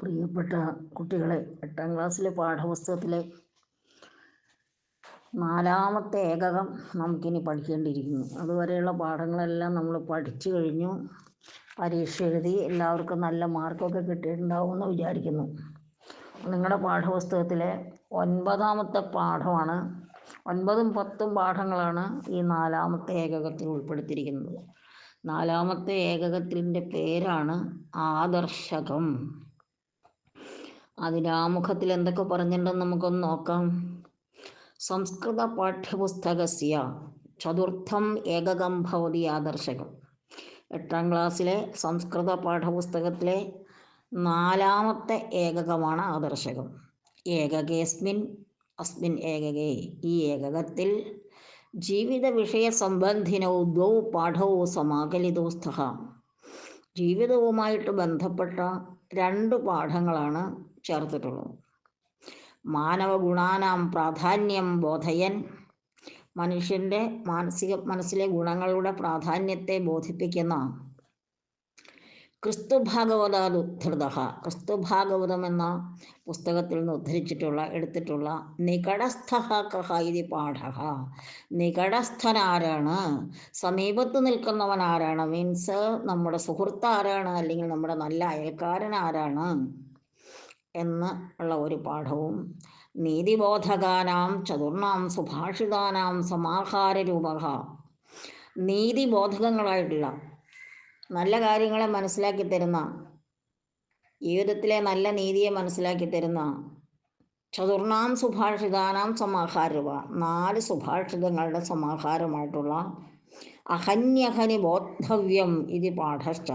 പ്രിയപ്പെട്ട കുട്ടികളെ, 8ാം ക്ലാസ്സിലെ പാഠപുസ്തകത്തിലെ 4ാമത്തെ ഏകകം നമുക്കിനി പഠിക്കേണ്ടിയിരിക്കുന്നു. അതുവരെയുള്ള പാഠങ്ങളെല്ലാം നമ്മൾ പഠിച്ചു കഴിഞ്ഞു. പരീക്ഷ എഴുതി എല്ലാവർക്കും നല്ല മാർക്കൊക്കെ കിട്ടിയിട്ടുണ്ടാവുമെന്ന് വിചാരിക്കുന്നു. നിങ്ങളുടെ പാഠപുസ്തകത്തിലെ 9ാമത്തെ പാഠമാണ്. 9ഉം 10ഉം പാഠങ്ങളാണ് ഈ 4ാമത്തെ ഏകകത്തിൽ ഉൾപ്പെടുത്തിയിരിക്കുന്നത്. 4ാമത്തെ ഏകകത്തിൻ്റെ പേരാണ് ആദർശകം. അതിൻ്റെ ആമുഖത്തിൽ എന്തൊക്കെ പറഞ്ഞിട്ടുണ്ടെന്ന് നമുക്കൊന്ന് നോക്കാം. സംസ്കൃത പാഠ്യപുസ്തകസ്യ ചതുർത്ഥം ഏകകം ഭവതി ആദർശകം. 8ാം ക്ലാസ്സിലെ സംസ്കൃത പാഠപുസ്തകത്തിലെ 4ാമത്തെ ഏകകമാണ് ആദർശകം. ഏകകേസ്മിൻ അസ്മിൻ ഏകകേ, ഈ ഏകകത്തിൽ ജീവിത വിഷയ സംബന്ധിനോ ദ്വൗ പാഠോ സമാകലിതോ സ്ഥഃ, ജീവിതവുമായിട്ട് ബന്ധപ്പെട്ട 2 പാഠങ്ങളാണ് ചേർത്തിട്ടുള്ളത്. മാനവ ഗുണാനാം പ്രാധാന്യം ബോധയൻ, മനുഷ്യൻ്റെ മനസ്സിലെ ഗുണങ്ങളുടെ പ്രാധാന്യത്തെ ബോധിപ്പിക്കുന്ന ക്രിസ്തു ഭാഗവതാദുദ്ധൃത, ക്രിസ്തു ഭാഗവതം എന്ന പുസ്തകത്തിൽ നിന്ന് എടുത്തിട്ടുള്ള നികടസ്ഥഃ കഃ ഇതി പാഠഃ. നികടസ്ഥനാരാണ്, സമീപത്ത് നിൽക്കുന്നവൻ ആരാണ്, മീൻസ് നമ്മുടെ സുഹൃത്ത് ആരാണ്, അല്ലെങ്കിൽ നമ്മുടെ നല്ല അയൽക്കാരൻ ആരാണ് എന്ന് ഉള്ള ഒരു പാഠവും, നീതിബോധകാനാം ചതുർണാം സുഭാഷിതാനാം സമാഹാരരൂപഃ, നീതിബോധകങ്ങളായിട്ടുള്ള നല്ല കാര്യങ്ങളെ മനസ്സിലാക്കി തരുന്ന, ജീവിതത്തിലെ നല്ല നീതിയെ മനസ്സിലാക്കി തരുന്ന ചതുർണാം സുഭാഷിതാനാം സമാഹാരരൂപ, 4 സുഭാഷിതങ്ങളുടെ സമാഹാരമായിട്ടുള്ള അഹന്യഹനി ബോദ്ധവ്യം ഇത് പാഠശ്ച,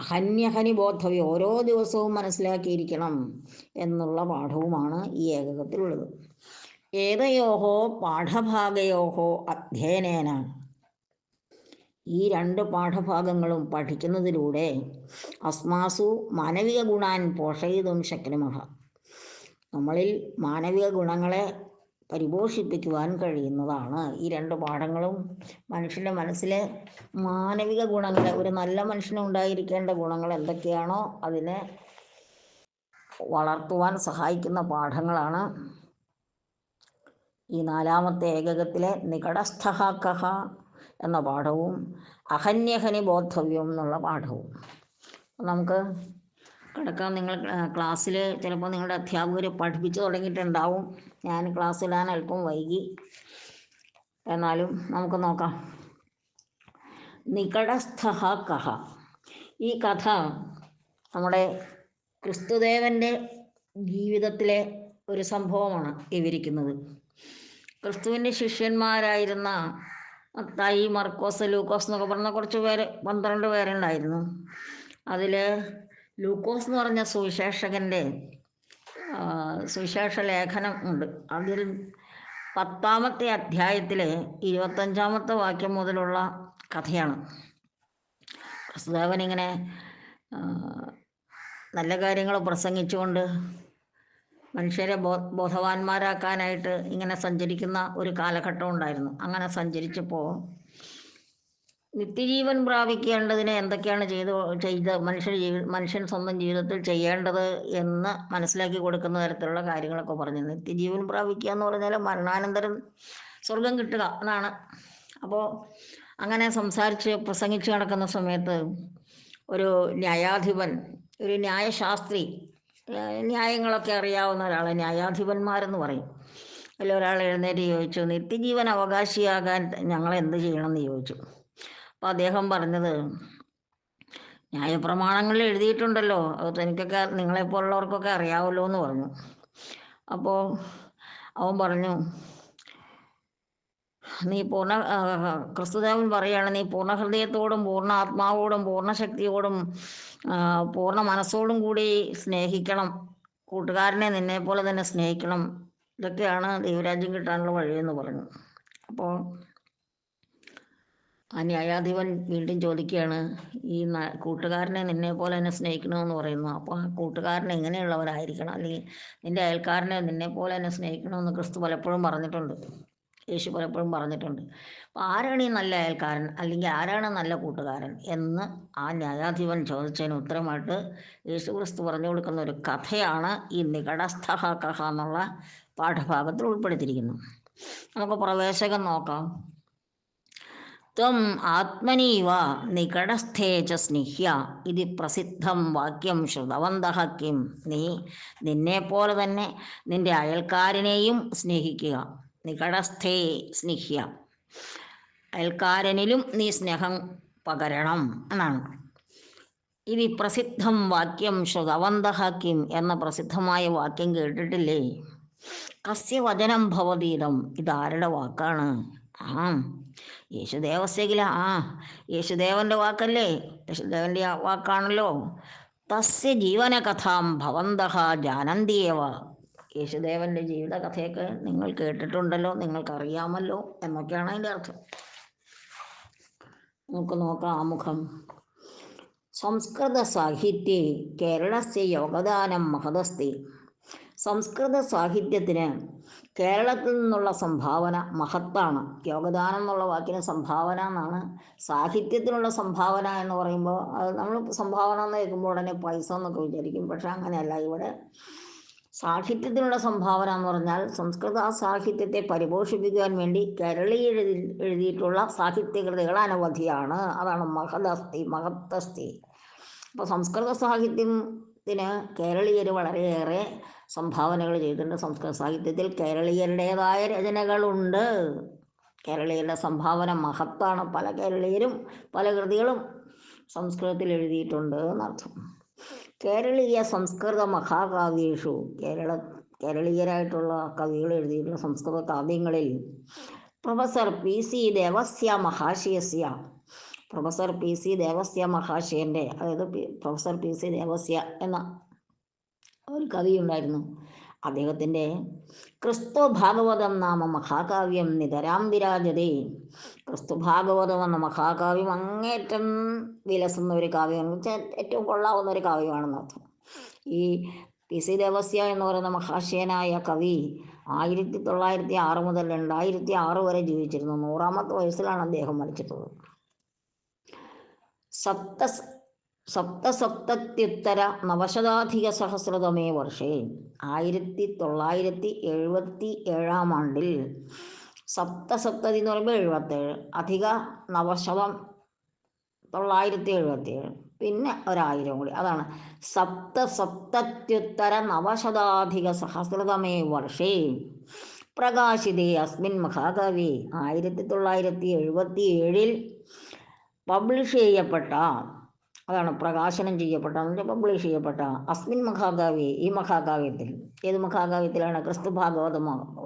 അഹന്യഹനി ബോദ്ധവ്യം, ഓരോ ദിവസവും മനസ്സിലാക്കിയിരിക്കണം എന്നുള്ള പാഠവുമാണ് ഈ ഏകകത്തിലുള്ളത്. ഏതയോഹോ പാഠഭാഗയോഹോ അധ്യയനേന, ഈ 2 പാഠഭാഗങ്ങളും പഠിക്കുന്നതിലൂടെ അസ്മാസു മാനവിക ഗുണാൻ പോഷയിതും ശക്നുമഃ, നമ്മളിൽ മാനവിക ഗുണങ്ങളെ പരിപോഷിപ്പിക്കുവാൻ കഴിയുന്നതാണ്. ഈ 2 പാഠങ്ങളും മനുഷ്യൻ്റെ മനസ്സിലെ മാനവിക ഗുണങ്ങളെ, ഒരു നല്ല മനുഷ്യനുണ്ടായിരിക്കേണ്ട ഗുണങ്ങൾ എന്തൊക്കെയാണോ അതിനെ വളർത്തുവാൻ സഹായിക്കുന്ന പാഠങ്ങളാണ്. ഈ 4ാമത്തെ ഏകകത്തിലെ നികടസ്ഥഃ കഃ എന്ന പാഠവും അഹന്യഹനി ബോദ്ധവ്യം എന്നുള്ള പാഠവും. നമുക്ക് കിടക്കാൻ, നിങ്ങൾ ക്ലാസ്സിൽ ചിലപ്പോൾ നിങ്ങളുടെ അധ്യാപകർ പഠിപ്പിച്ചു തുടങ്ങിയിട്ടുണ്ടാവും. ഞാൻ ക്ലാസ് ഇടാൻ അല്പം വൈകി, എന്നാലും നമുക്ക് നോക്കാം. നികടസ്ഥഃ കഃ, ഈ കഥ നമ്മുടെ ക്രിസ്തുദേവൻ്റെ ജീവിതത്തിലെ ഒരു സംഭവമാണ് വിവരിക്കുന്നത്. ക്രിസ്തുവിൻ്റെ ശിഷ്യന്മാരായിരുന്ന മത്തായി, മർക്കോസ്, ലൂക്കോസ് എന്നൊക്കെ പറഞ്ഞ കുറച്ച് പേര്, 12 പേരുണ്ടായിരുന്നു. അതിൽ ലൂക്കോസ് എന്ന് പറഞ്ഞ സുവിശേഷകൻ്റെ സുവിശേഷ ലേഖനം ഉണ്ട്. അതിൽ 10ാമത്തെ അധ്യായത്തിൽ 25ാമത്തെ വാക്യം മുതലുള്ള കഥയാണ്. ക്രിസ്തുദേവൻ ഇങ്ങനെ നല്ല കാര്യങ്ങൾ പ്രസംഗിച്ചുകൊണ്ട് മനുഷ്യരെ ബോധവാന്മാരാക്കാനായിട്ട് ഇങ്ങനെ സഞ്ചരിക്കുന്ന ഒരു കാലഘട്ടം ഉണ്ടായിരുന്നു. അങ്ങനെ സഞ്ചരിച്ചപ്പോൾ നിത്യജീവൻ പ്രാപിക്കേണ്ടതിന് എന്തൊക്കെയാണ് ചെയ്ത് മനുഷ്യൻ സ്വന്തം ജീവിതത്തിൽ ചെയ്യേണ്ടത് എന്ന് മനസ്സിലാക്കി കൊടുക്കുന്ന തരത്തിലുള്ള കാര്യങ്ങളൊക്കെ പറഞ്ഞു. നിത്യജീവൻ പ്രാപിക്കുക എന്ന് പറഞ്ഞാൽ മരണാനന്തരം സ്വർഗം കിട്ടുക എന്നാണ്. അപ്പോൾ അങ്ങനെ പ്രസംഗിച്ച് നടക്കുന്ന സമയത്ത് ഒരു ന്യായാധിപൻ, ഒരു ന്യായശാസ്ത്രി, ന്യായങ്ങളൊക്കെ അറിയാവുന്ന ഒരാൾ, ന്യായാധിപന്മാരെന്ന് പറയും, അതിലൊരാൾ എഴുന്നേറ്റ് ചോദിച്ചു, നിത്യജീവൻ അവകാശിയാകാൻ ഞങ്ങൾ എന്ത് ചെയ്യണമെന്ന് ചോദിച്ചു. അപ്പോൾ അദ്ദേഹം പറഞ്ഞത്, ന്യായപ്രമാണങ്ങളിൽ എഴുതിയിട്ടുണ്ടല്ലോ, അത് എനിക്കൊക്കെ നിങ്ങളെപ്പോലുള്ളവർക്കൊക്കെ അറിയാമല്ലോ എന്ന് പറഞ്ഞു. അപ്പോൾ അവൻ പറഞ്ഞു, ക്രിസ്തുദേവൻ പറയുകയാണ്, നീ പൂർണ്ണ ഹൃദയത്തോടും പൂർണ്ണ ആത്മാവോടും പൂർണ്ണ ശക്തിയോടും പൂർണ്ണ മനസ്സോടും കൂടി സ്നേഹിക്കണം, കൂട്ടുകാരനെ നിന്നെ പോലെ തന്നെ സ്നേഹിക്കണം, ഇതൊക്കെയാണ് ദൈവരാജ്യം കിട്ടാനുള്ള വഴിയെന്ന് പറഞ്ഞു. അപ്പോൾ ആ ന്യായാധിപൻ വീണ്ടും ചോദിക്കുകയാണ്, ഈ കൂട്ടുകാരനെ നിന്നെ പോലെ തന്നെ സ്നേഹിക്കണമെന്ന് പറയുന്നു, അപ്പോൾ ആ കൂട്ടുകാരൻ എങ്ങനെയുള്ളവരായിരിക്കണം, അല്ലെങ്കിൽ നിൻ്റെ അയൽക്കാരനെ നിന്നെ പോലെ തന്നെ സ്നേഹിക്കണമെന്ന് ക്രിസ്തു പലപ്പോഴും പറഞ്ഞിട്ടുണ്ട് യേശു പലപ്പോഴും പറഞ്ഞിട്ടുണ്ട്. അപ്പോൾ ആരാണ് ഈ നല്ല അയൽക്കാരൻ, അല്ലെങ്കിൽ ആരാണ് നല്ല കൂട്ടുകാരൻ എന്ന് ആ ന്യായാധിപൻ ചോദിച്ചതിന് ഉത്തരമായിട്ട് യേശു ക്രിസ്തു പറഞ്ഞു കൊടുക്കുന്ന ഒരു കഥയാണ് ഈ നികടസ്ഥഹ കഹ എന്നുള്ള പാഠഭാഗത്തിൽ ഉൾപ്പെടുത്തിയിരിക്കുന്നു. നമുക്ക് പ്രവേശകം നോക്കാം. ത്വം ആത്മനീവ നികടസ്ഥേ ച സ്നിഹ്യ ഇത് പ്രസിദ്ധം വാക്യം ശ്രുതവന്തഃ കിം. നീ നിന്നെപ്പോലെ തന്നെ നിന്റെ അയൽക്കാരനെയും സ്നേഹിക്കുക. നികടസ്ഥേ സ്നിഹ്യ, അയൽക്കാരനിലും നീ സ്നേഹം പകരണം എന്നാണ്. ഇത് പ്രസിദ്ധം വാക്യം ശ്രുതവന്തഃ കിം എന്ന പ്രസിദ്ധമായ വാക്യം കേട്ടിട്ടില്ലേ? കസ്യ വചനം ഭവതീതം, ഇതാരുടെ വാക്കാണ്? ആ യേശുദേവസ്യകില, യേശുദേവൻ്റെ വാക്കല്ലേ, യേശുദേവൻ്റെ വാക്കാണല്ലോ. തസ്യ ജീവനകഥാം ഭവന്തഃ ജാനന്തിയേവ, യേശുദേവൻ്റെ ജീവിതകഥയൊക്കെ നിങ്ങൾ കേട്ടിട്ടുണ്ടല്ലോ, നിങ്ങൾക്കറിയാമല്ലോ എന്നൊക്കെയാണ് അതിൻ്റെ അർത്ഥം. നമുക്ക് നോക്കാം ആമുഖം. സംസ്കൃത സാഹിത്യേ കേരളസ്യ യോഗദാനം മഹദസ്തി. സംസ്കൃത സാഹിത്യത്തിന് കേരളത്തിൽ നിന്നുള്ള സംഭാവന മഹത്താണ്. യോഗദാനം എന്നുള്ള വാക്കിന് സംഭാവന എന്നാണ്. സാഹിത്യത്തിനുള്ള സംഭാവന എന്ന് പറയുമ്പോൾ അത് നമ്മൾ സംഭാവന എന്ന് കേൾക്കുമ്പോൾ ഉടനെ പൈസ എന്നൊക്കെ വിചാരിക്കും. പക്ഷെ അങ്ങനെയല്ല. ഇവിടെ സാഹിത്യത്തിനുള്ള സംഭാവന എന്ന് പറഞ്ഞാൽ സംസ്കൃത സാഹിത്യത്തെ പരിപോഷിപ്പിക്കുവാൻ വേണ്ടി കേരളീയർ എഴുതിയിട്ടുള്ള സാഹിത്യകൃതികൾ അനവധിയാണ്. അതാണ് മഹദസ്തി, മഹത്തസ്തി. അപ്പോൾ സംസ്കൃത സാഹിത്യത്തിന് കേരളീയർ വളരെയേറെ സംഭാവനകൾ ചെയ്തിട്ടുണ്ട്. സംസ്കൃത സാഹിത്യത്തിൽ കേരളീയരുടേതായ രചനകളുണ്ട്. കേരളീയരുടെ സംഭാവന മഹത്താണ്. പല കേരളീയരും പല കൃതികളും സംസ്കൃതത്തിൽ എഴുതിയിട്ടുണ്ട് എന്നർത്ഥം. കേരളീയ സംസ്കൃത മഹാകാവ്യേഷു, കേരളീയരായിട്ടുള്ള കവികൾ എഴുതിയിട്ടുള്ള സംസ്കൃത കാവ്യങ്ങളിൽ പ്രൊഫസർ PC ദേവസ്യ മഹാശയസ്യ, പ്രൊഫസർ PC ദേവസ്യ മഹാശയൻ്റെ, അതായത് പ്രൊഫസർ PC ദേവസ്യ എന്ന ഒരു കവി ഉണ്ടായിരുന്നു. അദ്ദേഹത്തിൻ്റെ ക്രിസ്തു ഭാഗവതം നാമ മഹാകാവ്യം നിതരാം വിരാജതേ. ക്രിസ്തു ഭാഗവതം എന്ന മഹാകാവ്യം അങ്ങേറ്റം വിലസുന്ന ഒരു കാവ്യമാണ്, ഏറ്റവും കൊള്ളാവുന്ന ഒരു കാവ്യമാണെന്നർത്ഥം. ഈ PC ദേവസ്യ എന്ന് പറയുന്ന മഹാശയനായ കവി 1906 മുതൽ 2006 വരെ ജീവിച്ചിരുന്നു. 100ാമത്തെ വയസ്സിലാണ് അദ്ദേഹം മരിച്ചിട്ടുള്ളത്. സപ്തസപ്തത്യുത്തര നവശതാധിക സഹസ്രതമേ വർഷേ, 1977 ആണ്ടിൽ, സപ്തസപ്തതി എന്ന് പറയുമ്പോൾ 77, അധിക നവശതം 977, പിന്നെ 1000 കൂടി, അതാണ് സപ്തസപ്തത്യുത്തര നവശതാധിക സഹസ്രതമേ വർഷേ പ്രകാശിതേ അസ്മിൻ മഹാകവി. 1977 പബ്ലിഷ് ചെയ്യപ്പെട്ട, അതാണ് പ്രകാശനം ചെയ്യപ്പെട്ട, പബ്ലിഷ് ചെയ്യപ്പെട്ട അസ്മിൻ മഹാകാവ്യ, ഈ മഹാകാവ്യത്തിൽ. ഏത് മഹാകാവ്യത്തിലാണ്? ക്രിസ്തു ഭാഗവതം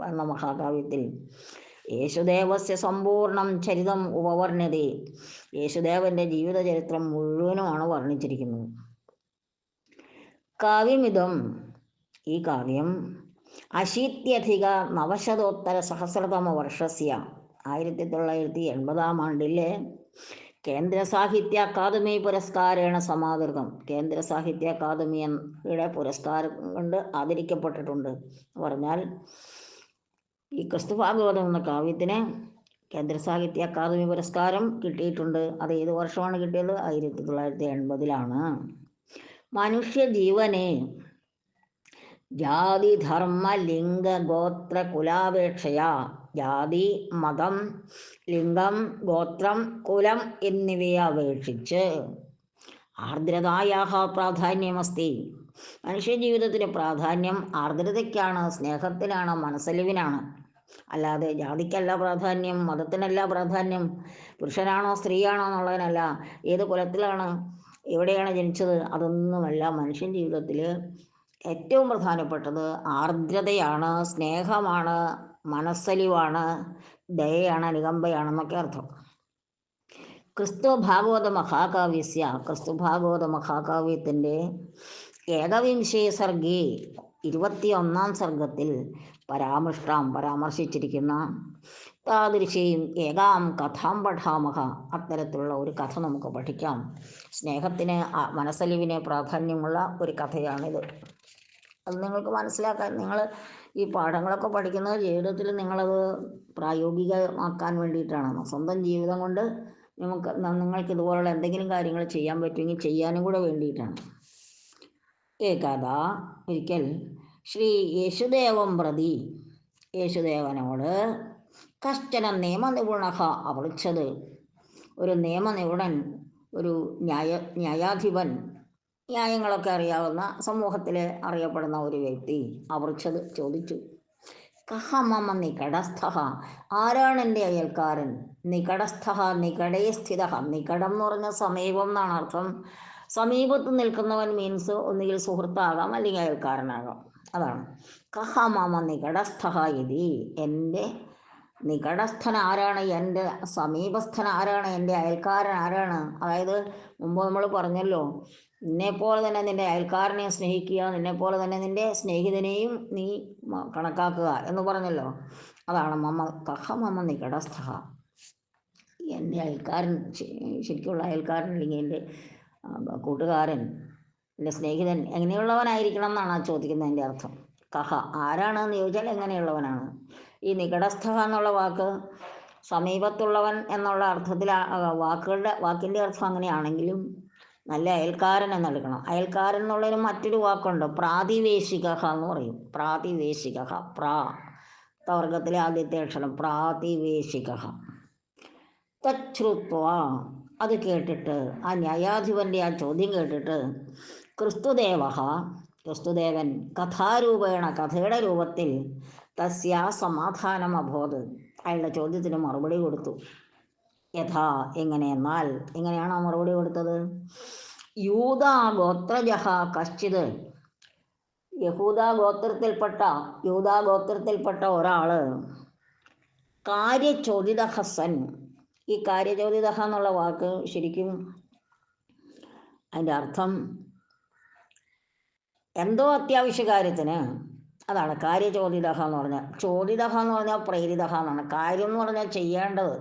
എന്ന മഹാകാവ്യത്തിൽ യേശുദേവസ്യ സമ്പൂർണം ചരിതം ഉപവർണ്യതേ, യേശുദേവന്റെ ജീവിത ചരിത്രം മുഴുവനുമാണ് വർണ്ണിച്ചിരിക്കുന്നത്. കാവ്യമിതം, ഈ കാവ്യം 80 നവശതോത്തര സഹസ്രതമ വർഷസ്യ, 1980 ആണ്ടിലെ കേന്ദ്ര സാഹിത്യ അക്കാദമി പുരസ്കാരേണ സമാദൃതം, കേന്ദ്ര സാഹിത്യ അക്കാദമിയുടെ പുരസ്കാരം കൊണ്ട് ആദരിക്കപ്പെട്ടിട്ടുണ്ട്. പറഞ്ഞാൽ ഈ ക്രിസ്തു ഭാഗവതം എന്ന കാവ്യത്തിന് കേന്ദ്ര സാഹിത്യ അക്കാദമി പുരസ്കാരം കിട്ടിയിട്ടുണ്ട്. അത് ഏത് വർഷമാണ് കിട്ടിയത്? 1980. മനുഷ്യ ജീവനെ ജാതി ധർമ്മ ലിംഗ ഗോത്ര കുലാപേക്ഷയാ, ജാതി മതം ലിംഗം ഗോത്രം കുലം എന്നിവയെ അപേക്ഷിച്ച് ആർദ്രതായാഹ പ്രാധാന്യമസ്തി. മനുഷ്യജീവിതത്തിന് പ്രാധാന്യം ആർദ്രതയ്ക്കാണ്, സ്നേഹത്തിനാണ്, മനസ്സലിവിനാണ്. അല്ലാതെ ജാതിക്കല്ല പ്രാധാന്യം, മതത്തിനല്ല പ്രാധാന്യം, പുരുഷനാണോ സ്ത്രീയാണോ എന്നുള്ളതിനല്ല, ഏത് കുലത്തിലാണ്, എവിടെയാണ് ജനിച്ചത്, അതൊന്നുമല്ല. മനുഷ്യൻ ജീവിതത്തിൽ ഏറ്റവും പ്രധാനപ്പെട്ടത് ആർദ്രതയാണ്, സ്നേഹമാണ്, മനസ്സലിവാണ്, ദയയാണ്, അനുകമ്പയാണെന്നൊക്കെ അർത്ഥം. ക്രിസ്തു ഭാഗവത മഹാകാവ്യസ്യ, ക്രിസ്തു ഭാഗവത മഹാകാവ്യത്തിൻ്റെ ഏകവിംശേ സർഗേ, 21ാം സർഗത്തിൽ പരാമർശിച്ചിരിക്കുന്ന താദൃശയും ഏകാം കഥാം പഠാമഹ, അത്തരത്തിലുള്ള ഒരു കഥ നമുക്ക് പഠിക്കാം. സ്നേഹത്തിന്, മനസ്സലിവിന് പ്രാധാന്യമുള്ള ഒരു കഥയാണിത്. അത് നിങ്ങൾക്ക് മനസ്സിലാക്കാൻ, നിങ്ങൾ ഈ പാഠങ്ങളൊക്കെ പഠിക്കുന്നത് ജീവിതത്തിൽ നിങ്ങളത് പ്രായോഗികമാക്കാൻ വേണ്ടിയിട്ടാണ്. സ്വന്തം ജീവിതം കൊണ്ട് നിങ്ങൾക്ക് ഇതുപോലുള്ള എന്തെങ്കിലും കാര്യങ്ങൾ ചെയ്യാൻ പറ്റുമെങ്കിൽ ചെയ്യാനും കൂടെ വേണ്ടിയിട്ടാണ്. ഏകദാ ഒരിക്കൽ ശ്രീ യേശുദേവം പ്രതി യേശുദേവനോട് കശ്ചന നിയമനിപുണ അപൃച്ഛത്, ഒരു നിയമനിപുണൻ, ഒരു ന്യായാധിപൻ, ന്യായങ്ങളൊക്കെ അറിയാവുന്ന സമൂഹത്തിലെ അറിയപ്പെടുന്ന ഒരു വ്യക്തി അപൃച്ഛത് ചോദിച്ചു, കഹ മമ നികടസ്ഥ, ആരാണ് എൻ്റെ അയൽക്കാരൻ? നികടസ്ഥ നികടേ സ്ഥിത, നികടം എന്ന് പറഞ്ഞാൽ സമീപം എന്നാണ് അർത്ഥം. സമീപത്ത് നിൽക്കുന്നവൻ മീൻസ് ഒന്നുകിൽ സുഹൃത്താകാം അല്ലെങ്കിൽ അയൽക്കാരനാകാം, അതാണ്. കഹ മമ നികടസ്ഥ ഇതി, എൻ്റെ നികടസ്ഥൻ ആരാണ്, എൻ്റെ സമീപസ്ഥൻ ആരാണ്, എൻ്റെ അയൽക്കാരൻ ആരാണ്? അതായത് മുമ്പ് നമ്മൾ പറഞ്ഞല്ലോ, നിന്നെപ്പോലെ തന്നെ നിൻ്റെ അയൽക്കാരനെ സ്നേഹിക്കുക, നിന്നെപ്പോലെ തന്നെ നിൻ്റെ സ്നേഹിതനെയും നീ കണക്കാക്കുക എന്ന് പറഞ്ഞല്ലോ. അതാണ് കഹ മമ നികടസ്ഥ, എൻ്റെ അയൽക്കാരൻ, ശരിക്കുള്ള അയൽക്കാരൻ അല്ലെങ്കിൽ എൻ്റെ കൂട്ടുകാരൻ, എൻ്റെ സ്നേഹിതൻ എങ്ങനെയുള്ളവനായിരിക്കണം എന്നാണ് ചോദിക്കുന്നതിൻ്റെ അർത്ഥം. കഹ ആരാണെന്ന് ചോദിച്ചാൽ എങ്ങനെയുള്ളവനാണ്. ഈ നികടസ്ഥ എന്നുള്ള വാക്ക് സമീപത്തുള്ളവൻ എന്നുള്ള അർത്ഥത്തിൽ വാക്കിൻ്റെ അർത്ഥം അങ്ങനെയാണെങ്കിലും നല്ല അയൽക്കാരൻ എന്നെടുക്കണം. അയൽക്കാരൻ എന്നുള്ളതിന് മറ്റൊരു വാക്കുണ്ട്, പ്രാതിവേശിക എന്ന് പറയും. പ്രാതിവേശിക, വർഗത്തിലെ ആദ്യത്തെ അക്ഷരം പ്രാതിവേശിക. തച്ഛ്രുത്വ, അത് കേട്ടിട്ട്, ആ ന്യായാധിപൻ്റെ ആ ചോദ്യം കേട്ടിട്ട്, ക്രിസ്തുദേവൻ കഥാരൂപേണ, കഥയുടെ രൂപത്തിൽ, തസ്യാ സമാധാനം അബോധ്, അയാളുടെ ചോദ്യത്തിന് മറുപടി കൊടുത്തു. യഥാ, എങ്ങനെയെന്നാൽ, എങ്ങനെയാണ് ആ മറുപടി കൊടുത്തത്? യൂദാ ഗോത്രജഹ കശ്ചിത്, യൂദാ ഗോത്രത്തിൽപ്പെട്ട ഒരാള്, കാര്യചോദിത ഹസൻ. ഈ കാര്യചോദിത എന്നുള്ള വാക്ക് ശരിക്കും അതിൻ്റെ അർത്ഥം എന്തോ അത്യാവശ്യ കാര്യത്തിന്, അതാണ് കാര്യചോദിത എന്ന് പറഞ്ഞാൽ. ചോദിത എന്ന് പറഞ്ഞാൽ പ്രേരിത എന്നാണ്. കാര്യം എന്ന് പറഞ്ഞാൽ ചെയ്യേണ്ടത്.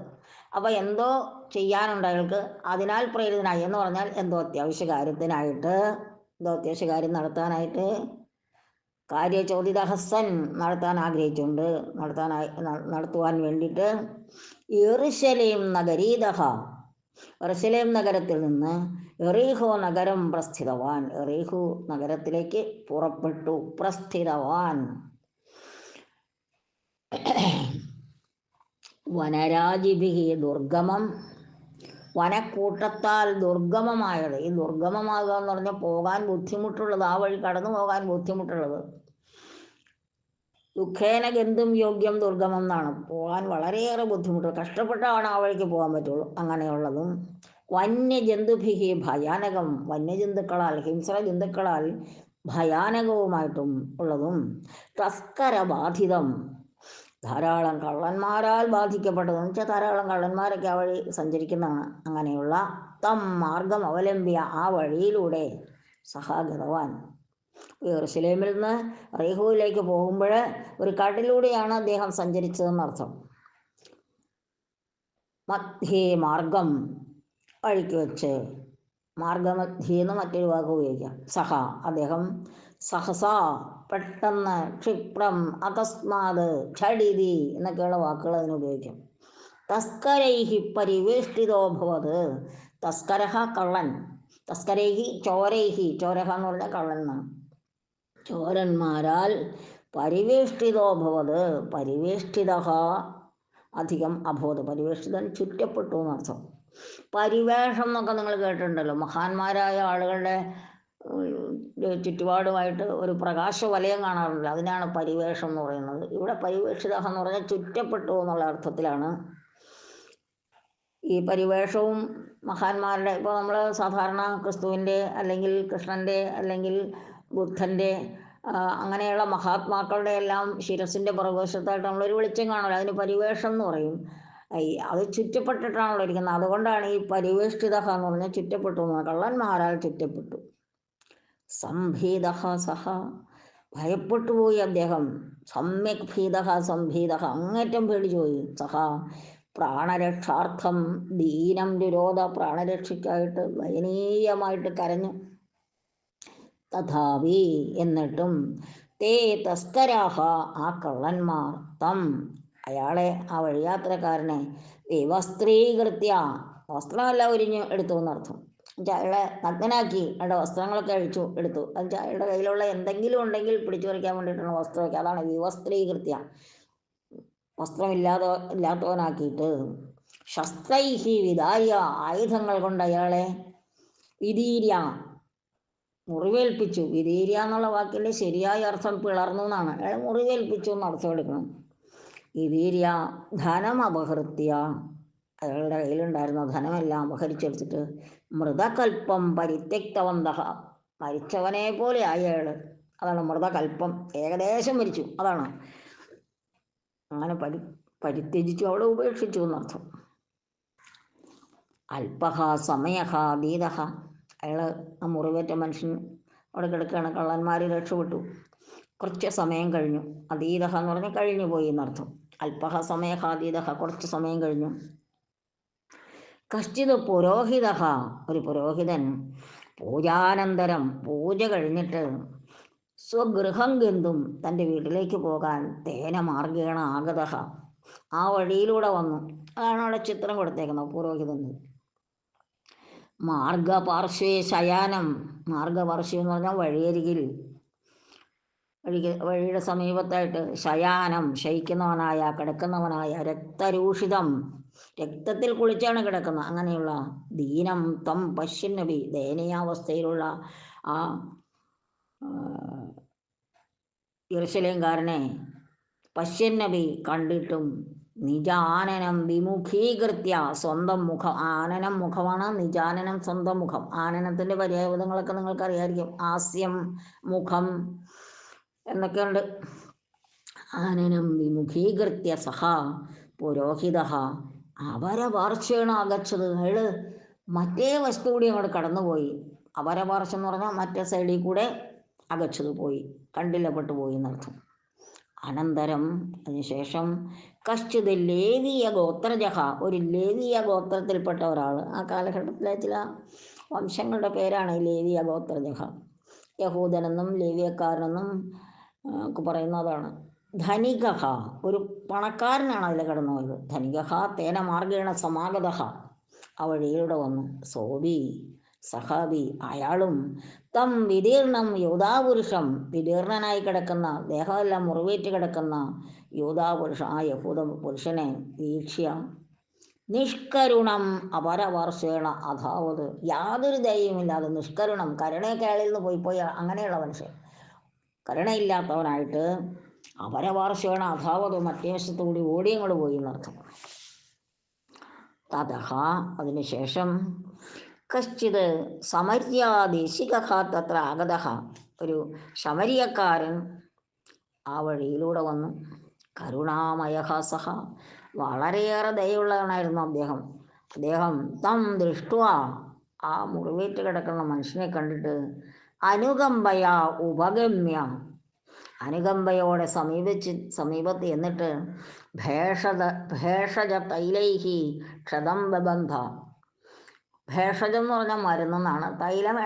അപ്പോൾ എന്തോ ചെയ്യാനുണ്ട് അയാൾക്ക്, അതിനാൽ പ്രേരിതനായി എന്ന് പറഞ്ഞാൽ എന്തോ അത്യാവശ്യ കാര്യത്തിനായിട്ട്, എന്തോ അത്യാവശ്യ കാര്യം നടത്താനായിട്ട് കാര്യചോദിത ഹസൻ നടത്താൻ ആഗ്രഹിച്ചുകൊണ്ട്, നടത്തുവാൻ വേണ്ടിയിട്ട് യെറുശലേം നഗരീതഹ, യെറുശലേം നഗരത്തിൽ നിന്ന് എറീഹോ നഗരം പ്രസ്ഥിതവാൻ, എറീഹു നഗരത്തിലേക്ക് പുറപ്പെട്ടു. പ്രസ്ഥിതവാൻ, വനരാജിഭിഹി ദുർഗമം, വനക്കൂട്ടത്താൽ ദുർഗമമായത്. ഈ ദുർഗമമാകുക എന്ന് പറഞ്ഞാൽ പോകാൻ ബുദ്ധിമുട്ടുള്ളത്, ആ വഴി കടന്നു പോകാൻ ബുദ്ധിമുട്ടുള്ളത്. ദുഃഖേന ഗന്ധും യോഗ്യം ദുർഗമം എന്നാണ്. പോകാൻ വളരെയേറെ ബുദ്ധിമുട്ട്, കഷ്ടപ്പെട്ടാണ് ആ വഴിക്ക് പോകാൻ പറ്റുള്ളൂ. അങ്ങനെയുള്ളതും വന്യജന്തുഭിഹി ഭയാനകം, വന്യജന്തുക്കളാൽ, ഹിംസ്ര ജന്തുക്കളാൽ ഭയാനകവുമായിട്ടും ഉള്ളതും, തസ്കരബാധിതം, ധാരാളം കള്ളന്മാരാൽ ബാധിക്കപ്പെട്ടതെന്ന് വെച്ചാൽ ധാരാളം കള്ളന്മാരൊക്കെ ആ വഴി സഞ്ചരിക്കുന്നതാണ്. അങ്ങനെയുള്ള തം മാർഗം അവലംബിയ, ആ വഴിയിലൂടെ സഹാഗതവാൻ, യെറുശലേമിൽ നിന്ന് റീഹുവിലേക്ക് പോകുമ്പോൾ ഒരു കാട്ടിലൂടെയാണ് അദ്ദേഹം സഞ്ചരിച്ചതെന്നർത്ഥം. മധ്യേ മാർഗം, വഴിക്ക് വെച്ച്, മാർഗമധ്യേ എന്ന് മറ്റൊരു വാക്ക് ഉപയോഗിക്കാം. അദ്ദേഹം സഹസാ, പെട്ടെന്ന്, ക്ഷിപ്രം, അകസ്മാത്, ഛടിതി എന്നൊക്കെയുള്ള വാക്കുകൾ അതിന് ഉപയോഗിക്കാം. തസ്കരൈഹി പരിവേഷ്ടിതോ ഭവത്, തസ്കരഹ കള്ളൻ, തസ്കരൈഹി ചോരൈഹി, ചോരഹ എന്ന് പറഞ്ഞാൽ കള്ളൻ എന്നാണ്. ചോരന്മാരാൽ പരിവേഷ്ടിതോ ഭവത്, പരിവേഷ്ടിത അധികം അബോധ, പരിവേഷ്ടിതൻ ചുറ്റപ്പെട്ടു എന്നർത്ഥം. പരിവേഷം എന്നൊക്കെ നിങ്ങൾ കേട്ടിട്ടുണ്ടല്ലോ, മഹാന്മാരായ ആളുകളുടെ ചുറ്റുപാടുമായിട്ട് ഒരു പ്രകാശ വലയം കാണാറുണ്ട്, അതിനാണ് പരിവേഷം എന്ന് പറയുന്നത്. ഇവിടെ പരിവേഷിത എന്ന് പറഞ്ഞാൽ ചുറ്റപ്പെട്ടു എന്നുള്ള അർത്ഥത്തിലാണ്. ഈ പരിവേഷവും മഹാന്മാരുടെ, ഇപ്പോൾ നമ്മൾ സാധാരണ ക്രിസ്തുവിൻ്റെ അല്ലെങ്കിൽ കൃഷ്ണൻ്റെ അല്ലെങ്കിൽ ബുദ്ധൻ്റെ അങ്ങനെയുള്ള മഹാത്മാക്കളുടെ എല്ലാം ശിരസിൻ്റെ പുറകുവശത്തായിട്ട് നമ്മളൊരു വെളിച്ചം കാണുമല്ലോ, അതിന് പരിവേഷം എന്ന് പറയും. അത് ചുറ്റപ്പെട്ടിട്ടാണല്ലോ ഇരിക്കുന്നത്. അതുകൊണ്ടാണ് ഈ പരിവേഷ്ടിത എന്ന് പറഞ്ഞാൽ ചുറ്റപ്പെട്ടു എന്ന്, കള്ളന്മാരാൽ ചുറ്റപ്പെട്ടു. സംഭീത സഹ, ഭയപ്പെട്ടുപോയി അദ്ദേഹം. സമ്യക് ഭീത സംഭീത, അങ്ങേറ്റം പേടിച്ചുപോയി. സഹ പ്രാണരക്ഷാർത്ഥം ദീനം രുരോധ, പ്രാണരക്ഷയ്ക്കായിട്ട് ദയനീയമായിട്ട് കരഞ്ഞു. തഥാപി, എന്നിട്ടും തേ തസ്കരാഹ, ആ കള്ളന്മാർ, തം, അയാളെ, ആ വഴിയാത്രക്കാരനെ, വിവസ്ത്രീകൃത്യ, വസ്ത്രമെല്ലാം ഉരിഞ്ഞ് എടുത്തു എന്നർത്ഥം. അയാളെ നഗ്നനാക്കി, അയാളുടെ വസ്ത്രങ്ങളൊക്കെ അഴിച്ചു എടുത്തു. എന്നുവെച്ചാൽ അയാളുടെ കയ്യിലുള്ള എന്തെങ്കിലും ഉണ്ടെങ്കിൽ പിടിച്ചു പറിക്കാൻ വേണ്ടിയിട്ടുള്ള വസ്ത്രമൊക്കെ, അതാണ് വിവസ്ത്രീകൃത്യ, ഇല്ലാത്തവനാക്കിയിട്ട്. ശസ്ത്രൈഹി വിദായ, ആയുധങ്ങൾ കൊണ്ട് അയാളെ വിദീര്യ, മുറിവേൽപ്പിച്ചു. വിദീര്യ എന്നുള്ള വാക്കിൻ്റെ ശരിയായ അർത്ഥം പിളർന്നു എന്നാണ്. അയാളെ മുറിവേൽപ്പിച്ചു എന്ന് അർത്ഥം എടുക്കണം. വിദീര്യ ധനം അപഹൃത്യ, അയാളുടെ കയ്യിലുണ്ടായിരുന്ന ധനമെല്ലാം അപഹരിച്ചെടുത്തിട്ട്, മൃതകൽപ്പം പരിത്യക്തവന്തഹ, മരിച്ചവനെ പോലെ ആയി അയാൾ. അതാണ് മൃതകൽപ്പം, ഏകദേശം മരിച്ചു, അതാണ്. അങ്ങനെ പരിത്യജിച്ചു, അവിടെ ഉപേക്ഷിച്ചു എന്നർത്ഥം. അല്പഹ സമയഹ അതീതഹ, അയാൾ, ആ മുറിവേറ്റ മനുഷ്യൻ അവിടെ കിടക്കുകയാണ്, കള്ളന്മാർ രക്ഷപ്പെട്ടു. കുറച്ച് സമയം കഴിഞ്ഞു. അതീതഹ എന്ന് പറഞ്ഞാൽ കഴിഞ്ഞു പോയി എന്നർത്ഥം. അല്പഹ സമയഹ അതീതഹ, കുറച്ച് സമയം കഴിഞ്ഞു. കശ്ചിത് പുരോഹിത, ഒരു പുരോഹിതൻ, പൂജാനന്തരം, പൂജ കഴിഞ്ഞിട്ട്, സ്വഗൃഹം ഗന്തും, തൻ്റെ വീട്ടിലേക്ക് പോകാൻ, തേന മാർഗേണ ആഗത, ആ വഴിയിലൂടെ വന്നു. അതാണ് അവിടെ ചിത്രം കൊടുത്തേക്കുന്നത്, പുരോഹിതൻ. മാർഗപാർശ്വേ ശയാനം, മാർഗപാർശ്വം എന്ന് പറഞ്ഞാൽ വഴിയരികിൽ, വഴിയുടെ സമീപത്തായിട്ട്, ശയാനം, ശയിക്കുന്നവനായ, കിടക്കുന്നവനായ, രക്തരൂഷിതം, രക്തത്തിൽ കുളിച്ചാണ് കിടക്കുന്നത്, അങ്ങനെയുള്ള, ദീനം തം പശ്യന്നബി, ദയനീയാവസ്ഥയിലുള്ള ആ യെരൂശലേംകാരനെ പശ്യന്നബി, കണ്ടിട്ടും, നിജാനനം വിമുഖീകൃത്യ, സ്വന്തം മുഖം, ആനനം മുഖമാണ്, നിജാനനം സ്വന്തം മുഖം. ആനനത്തിൻ്റെ പര്യായപദങ്ങളൊക്കെ നിങ്ങൾക്കറിയായിരിക്കും, ആസ്യം, മുഖം എന്നൊക്കെയുണ്ട്. ആനനം വിമുഖീകൃത്യ സഹ പുരോഹിത അപരപാർശ്വേണ അഗച്ഛത്, അയാൾ മറ്റേ വസ്തു കൂടി അങ്ങോട്ട് കടന്നുപോയി. അപരപാർശ്വം എന്ന് പറഞ്ഞാൽ മറ്റേ സൈഡിൽ കൂടെ അഗച്ഛത് പോയി, കണ്ടില്ലപ്പെട്ടു പോയി എന്നർത്ഥം. അനന്തരം, അതിനുശേഷം, കശ്ചിത് ലേവീയ ഗോത്രജഹ, ഒരു ലേവീയ ഗോത്രത്തിൽപ്പെട്ട ഒരാൾ, ആ കാലഘട്ടത്തിലെ ചില വംശങ്ങളുടെ പേരാണ് ലേവീയ ഗോത്രജഹ. യഹൂദനെന്നും ലേവിയക്കാരനെന്നും ഒക്കെ പറയുന്നതാണ്. ധനിക, ഒരു പണക്കാരനാണ് അതിൽ കടന്നുപോയത്. ധനിക തേന മാർഗേണ സമാഗത, ആ വഴിയിലൂടെ വന്നു. സോബി, സഹാബി, അയാളും, തം വിദീർണം യൂദാപുരുഷം, വിദീർണനായി കിടക്കുന്ന, ദേഹമെല്ലാം മുറിവേറ്റ് കിടക്കുന്ന യൂദാപുരുഷം, ആ യഹൂദ പുരുഷനെ വീക്ഷ്യ, നിഷ്കരുണം അപരപാർശ്വേണ അധാവത്, യാതൊരു ദയയുമില്ലാതെ, നിഷ്കരുണം, കരുണയൊക്കെ അയാളിൽ നിന്ന് പോയി അങ്ങനെയുള്ള മനുഷ്യൻ, കരുണയില്ലാത്തവനായിട്ട്, അപരപാർശ്വേണ അധാവത്, മറ്റേ വശത്തുകൂടി ഓടിയങ്ങോട്ട് പോയി എന്നർത്ഥം. തതഹ, അതിനുശേഷം, കശ്ചിത് സമര്യാദേശിക തത്ര ആഗത, ഒരു ശമരിയക്കാരൻ ആ വഴിയിലൂടെ വന്നു. കരുണാമയ സഹ, വളരെയേറെ ദയുള്ളവനായിരുന്നു അദ്ദേഹം. തം ദൃഷ്ട്വ, ആ മുറിവേറ്റ് കിടക്കുന്ന മനുഷ്യനെ കണ്ടിട്ട്, അനുകമ്പയ ഉപഗമ്യ, അനുകമ്പയോടെ സമീപത്ത് എന്നിട്ട്, ഭേഷജ തൈലൈഹി ക്ഷതം ബബന്ധ, ഭേഷജം എന്ന് പറഞ്ഞാൽ മരുന്നെന്നാണ്, തൈലം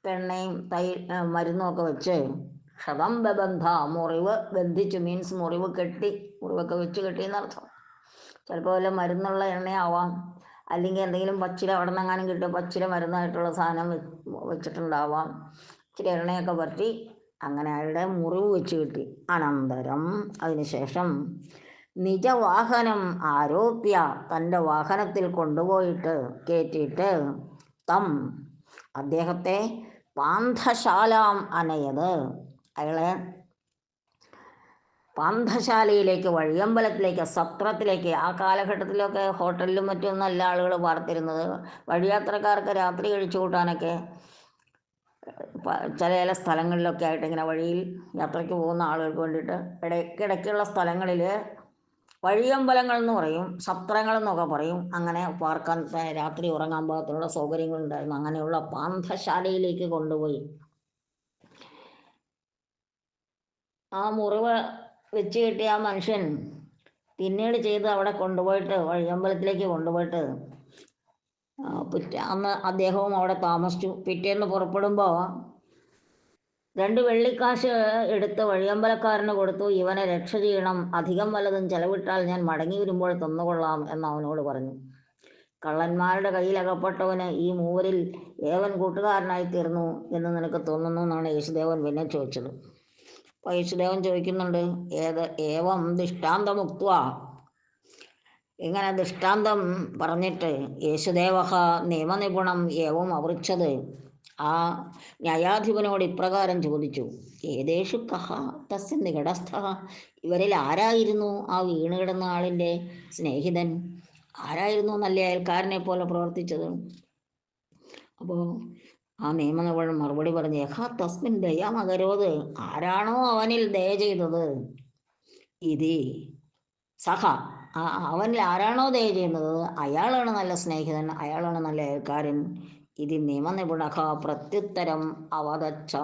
എണ്ണയും മരുന്നും ഒക്കെ വെച്ച്, ക്ഷതം ബബന്ധ, മുറിവ് ബന്ധിച്ചു, മീൻസ് മുറിവൊക്കെ വെച്ച് കെട്ടി എന്നർത്ഥം. ചിലപ്പോൾ വല്ല മരുന്നുള്ള എണ്ണയാവാം, അല്ലെങ്കിൽ എന്തെങ്കിലും പച്ചില അവിടെ നിന്നെങ്ങാനും കിട്ടും, പച്ചില മരുന്നായിട്ടുള്ള സാധനം വെച്ചിട്ടുണ്ടാവാം. ഇച്ചിരി എണ്ണയൊക്കെ പറ്റി അങ്ങനെ അയാളുടെ മുറിവ് വെച്ച് കിട്ടി. അനന്തരം, അതിനുശേഷം, നിജവാഹനം ആരോപ്യ, തൻ്റെ വാഹനത്തിൽ കൊണ്ടുപോയിട്ട് കയറ്റിയിട്ട്, തം, അദ്ദേഹത്തെ, പാന്ഥശാലാം അനയത്, അയാളെ പാന്ഥശാലയിലേക്ക്, വഴിയമ്പലത്തിലേക്ക്, സത്രത്തിലേക്ക്, ആ കാലഘട്ടത്തിലൊക്കെ ഹോട്ടലിലും മറ്റും നല്ല ആളുകൾ പാർത്തിരുന്നത്. വഴിയാത്രക്കാർക്ക് രാത്രി കഴിച്ചു കൂട്ടാനൊക്കെ ചില സ്ഥലങ്ങളിലൊക്കെ ആയിട്ട്, ഇങ്ങനെ വഴിയിൽ യാത്രയ്ക്ക് പോകുന്ന ആളുകൾക്ക് വേണ്ടിയിട്ട് ഇടയ്ക്കിടയ്ക്കുള്ള സ്ഥലങ്ങളിൽ വഴിയമ്പലങ്ങൾ എന്ന് പറയും, സത്രങ്ങൾ എന്നൊക്കെ പറയും. അങ്ങനെ പാർക്കാൻ, രാത്രി ഉറങ്ങാൻ പാകത്തിനുള്ള സൗകര്യങ്ങളുണ്ടായിരുന്നു. അങ്ങനെയുള്ള പാന്ഥശാലയിലേക്ക് കൊണ്ടുപോയി ആ മുറിവ് വെച്ച് കെട്ടിയ ആ മനുഷ്യൻ പിന്നീട് ചെയ്ത് അവിടെ കൊണ്ടുപോയിട്ട്, വഴിയമ്പലത്തിലേക്ക് കൊണ്ടുപോയിട്ട്, അന്ന് അദ്ദേഹവും അവിടെ താമസിച്ചു. പിറ്റേന്ന് പുറപ്പെടുമ്പോൾ 2 വെള്ളിക്കാശ് എടുത്ത് വഴിയമ്പലക്കാരന് കൊടുത്തു. ഇവനെ രക്ഷ ചെയ്യണം, അധികം വല്ലതും ചെലവിട്ടാൽ ഞാൻ മടങ്ങി വരുമ്പോൾ തന്നുകൊള്ളാം എന്ന് അവനോട് പറഞ്ഞു. കള്ളന്മാരുടെ കയ്യിൽ അകപ്പെട്ടവന് ഈ മൂവരിൽ ഏവൻ കൂട്ടുകാരനായി തീർന്നു എന്ന് നിനക്ക് തോന്നുന്നു എന്നാണ് യേശുദേവൻ പിന്നെ ചോദിച്ചത്. അപ്പോൾ യേശുദേവൻ ചോദിക്കുന്നുണ്ട്, ഏവം ദൃഷ്ടാന്തമുക്ത, ഇങ്ങനെ ദൃഷ്ടാന്തം പറഞ്ഞിട്ട് യേശുദേവ നിയമനിപുണം ഏവം അവൃച്ഛത്, ആ ന്യായാധിപനോട് ഇപ്രകാരം ചോദിച്ചു, ഏതേഷു കഹ തസ്യ നികടസ്ഥ, ഇവരിൽ ആരായിരുന്നു ആ വീണുകിടന്ന ആളിൻ്റെ സ്നേഹിതൻ, ആരായിരുന്നു നല്ല അയൽക്കാരനെ പോലെ പ്രവർത്തിച്ചത്? അപ്പോൾ ആ നിയമനിപുണൻ മറുപടി പറഞ്ഞു, യഹാ തസ്മിൻ ദയാമകരോത്, ആരാണോ അവനിൽ ദയ ചെയ്തത്, ഇതി സഹ, അവനിൽ ആരാണോ ദയ ചെയ്യുന്നത് അയാളാണ് നല്ല സ്നേഹിതൻ, അയാളാണ് നല്ല അയൽക്കാരൻ. ഇത് നിയമനിപുണ പ്രത്യുത്തരം അവതച്ച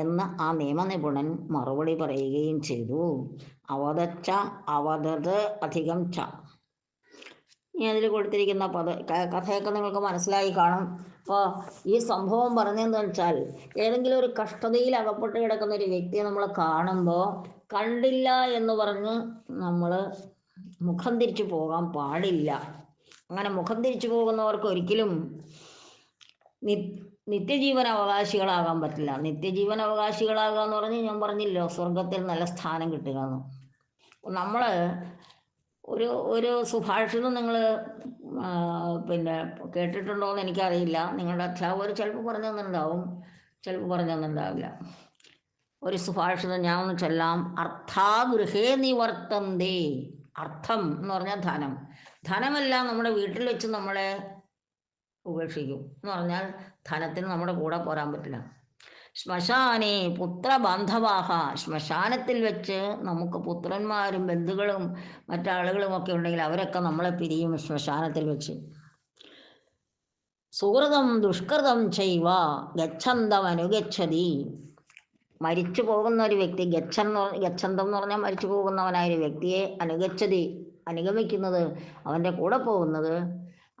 എന്ന് ആ നിയമനിപുണൻ മറുപടി പറയുകയും ചെയ്തു. അവതച്ച, അവതത് അധികം ച. ഇനി അതിൽ കൊടുത്തിരിക്കുന്ന കഥയൊക്കെ നിങ്ങൾക്ക് മനസ്സിലായി കാണും. അപ്പോൾ ഈ സംഭവം പറഞ്ഞതെന്ന് വെച്ചാൽ, ഏതെങ്കിലും ഒരു കഷ്ടതയിൽ അകപ്പെട്ട് കിടക്കുന്ന ഒരു വ്യക്തിയെ നമ്മൾ കാണുമ്പോൾ കണ്ടില്ല എന്ന് പറഞ്ഞ് നമ്മൾ മുഖം തിരിച്ചു പോകാൻ പാടില്ല. അങ്ങനെ മുഖം തിരിച്ചു പോകുന്നവർക്ക് ഒരിക്കലും നിത്യജീവൻ അവകാശികളാകാൻ പറ്റില്ല. നിത്യജീവൻ അവകാശികളാകുക എന്ന് പറഞ്ഞ് ഞാൻ പറഞ്ഞില്ലോ, സ്വർഗത്തിൽ നല്ല സ്ഥാനം കിട്ടുക എന്ന്. നമ്മൾ ഒരു സുഭാഷിതം നിങ്ങൾ പിന്നെ കേട്ടിട്ടുണ്ടോ എന്ന് എനിക്കറിയില്ല. നിങ്ങളുടെ അധ്യാപകർ ചിലപ്പോൾ പറഞ്ഞു തന്നിട്ടുണ്ടാവും, ചിലപ്പോൾ പറഞ്ഞു തന്നിട്ടുണ്ടാവില്ല. ഒരു സുഭാഷിതം ഞാൻ ഒന്ന് ചൊല്ലാം. അർത്ഥാഗൃഹേ നിവർത്തന്തേ. അർത്ഥം എന്ന് പറഞ്ഞാൽ ധനം. ധനമെല്ലാം നമ്മുടെ വീട്ടിൽ വെച്ച് നമ്മളെ ഉപേക്ഷിക്കും എന്ന് പറഞ്ഞാൽ ധനത്തിന് നമ്മുടെ കൂടെ പോരാൻ പറ്റില്ല. ശ്മശാനേ പുത്രബാന്ധവാഹ, ശ്മശാനത്തിൽ വെച്ച് നമുക്ക് പുത്രന്മാരും ബന്ധുക്കളും മറ്റാളുകളും ഒക്കെ ഉണ്ടെങ്കിൽ അവരൊക്കെ നമ്മളെ പിരിയും ശ്മശാനത്തിൽ വെച്ച്. സുഹൃതം ദുഷ്കൃതം ചെയ്വ ഗച്ഛന്തം അനുഗച്ഛതി. മരിച്ചു പോകുന്ന ഒരു വ്യക്തി, ഗച്ഛന്തം എന്ന് പറഞ്ഞാൽ മരിച്ചു പോകുന്നവനായ ഒരു വ്യക്തിയെ അനുഗമിക്കുന്നത്, അവൻ്റെ കൂടെ പോകുന്നത്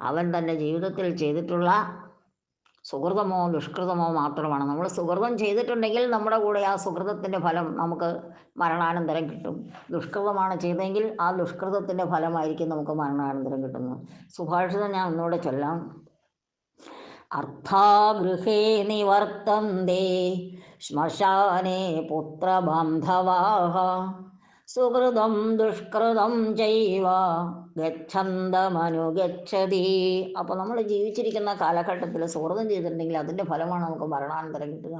അവൻ തൻ്റെ ജീവിതത്തിൽ ചെയ്തിട്ടുള്ള സുഹൃതമോ ദുഷ്കൃതമോ മാത്രമാണ്. നമ്മൾ സുഹൃതം ചെയ്തിട്ടുണ്ടെങ്കിൽ നമ്മുടെ കൂടെ ആ സുഹൃതത്തിൻ്റെ ഫലം നമുക്ക് മരണാനന്തരം കിട്ടും. ദുഷ്കൃതമാണ് ചെയ്തെങ്കിൽ ആ ദുഷ്കൃതത്തിൻ്റെ ഫലമായിരിക്കും നമുക്ക് മരണാനന്തരം കിട്ടുന്നത്. സുഭാഷിതം ഞാൻ ഒന്നുകൂടെ ചൊല്ലാം. അർത്ഥാഗൃഹേ നിവർത്തന്തേ ശ്മശാനേ പുത്രബാന്ധവാഃ സുഹൃതം ദുഷ്കൃതം ചൈവ ഗച്ഛന്തമനുഗച്ഛതി. അപ്പോൾ നമ്മൾ ജീവിച്ചിരിക്കുന്ന കാലഘട്ടത്തിൽ സുഹൃതം ചെയ്തിട്ടുണ്ടെങ്കിൽ അതിൻ്റെ ഫലമാണ് നമുക്ക് മരണാനന്തരം കിട്ടുക.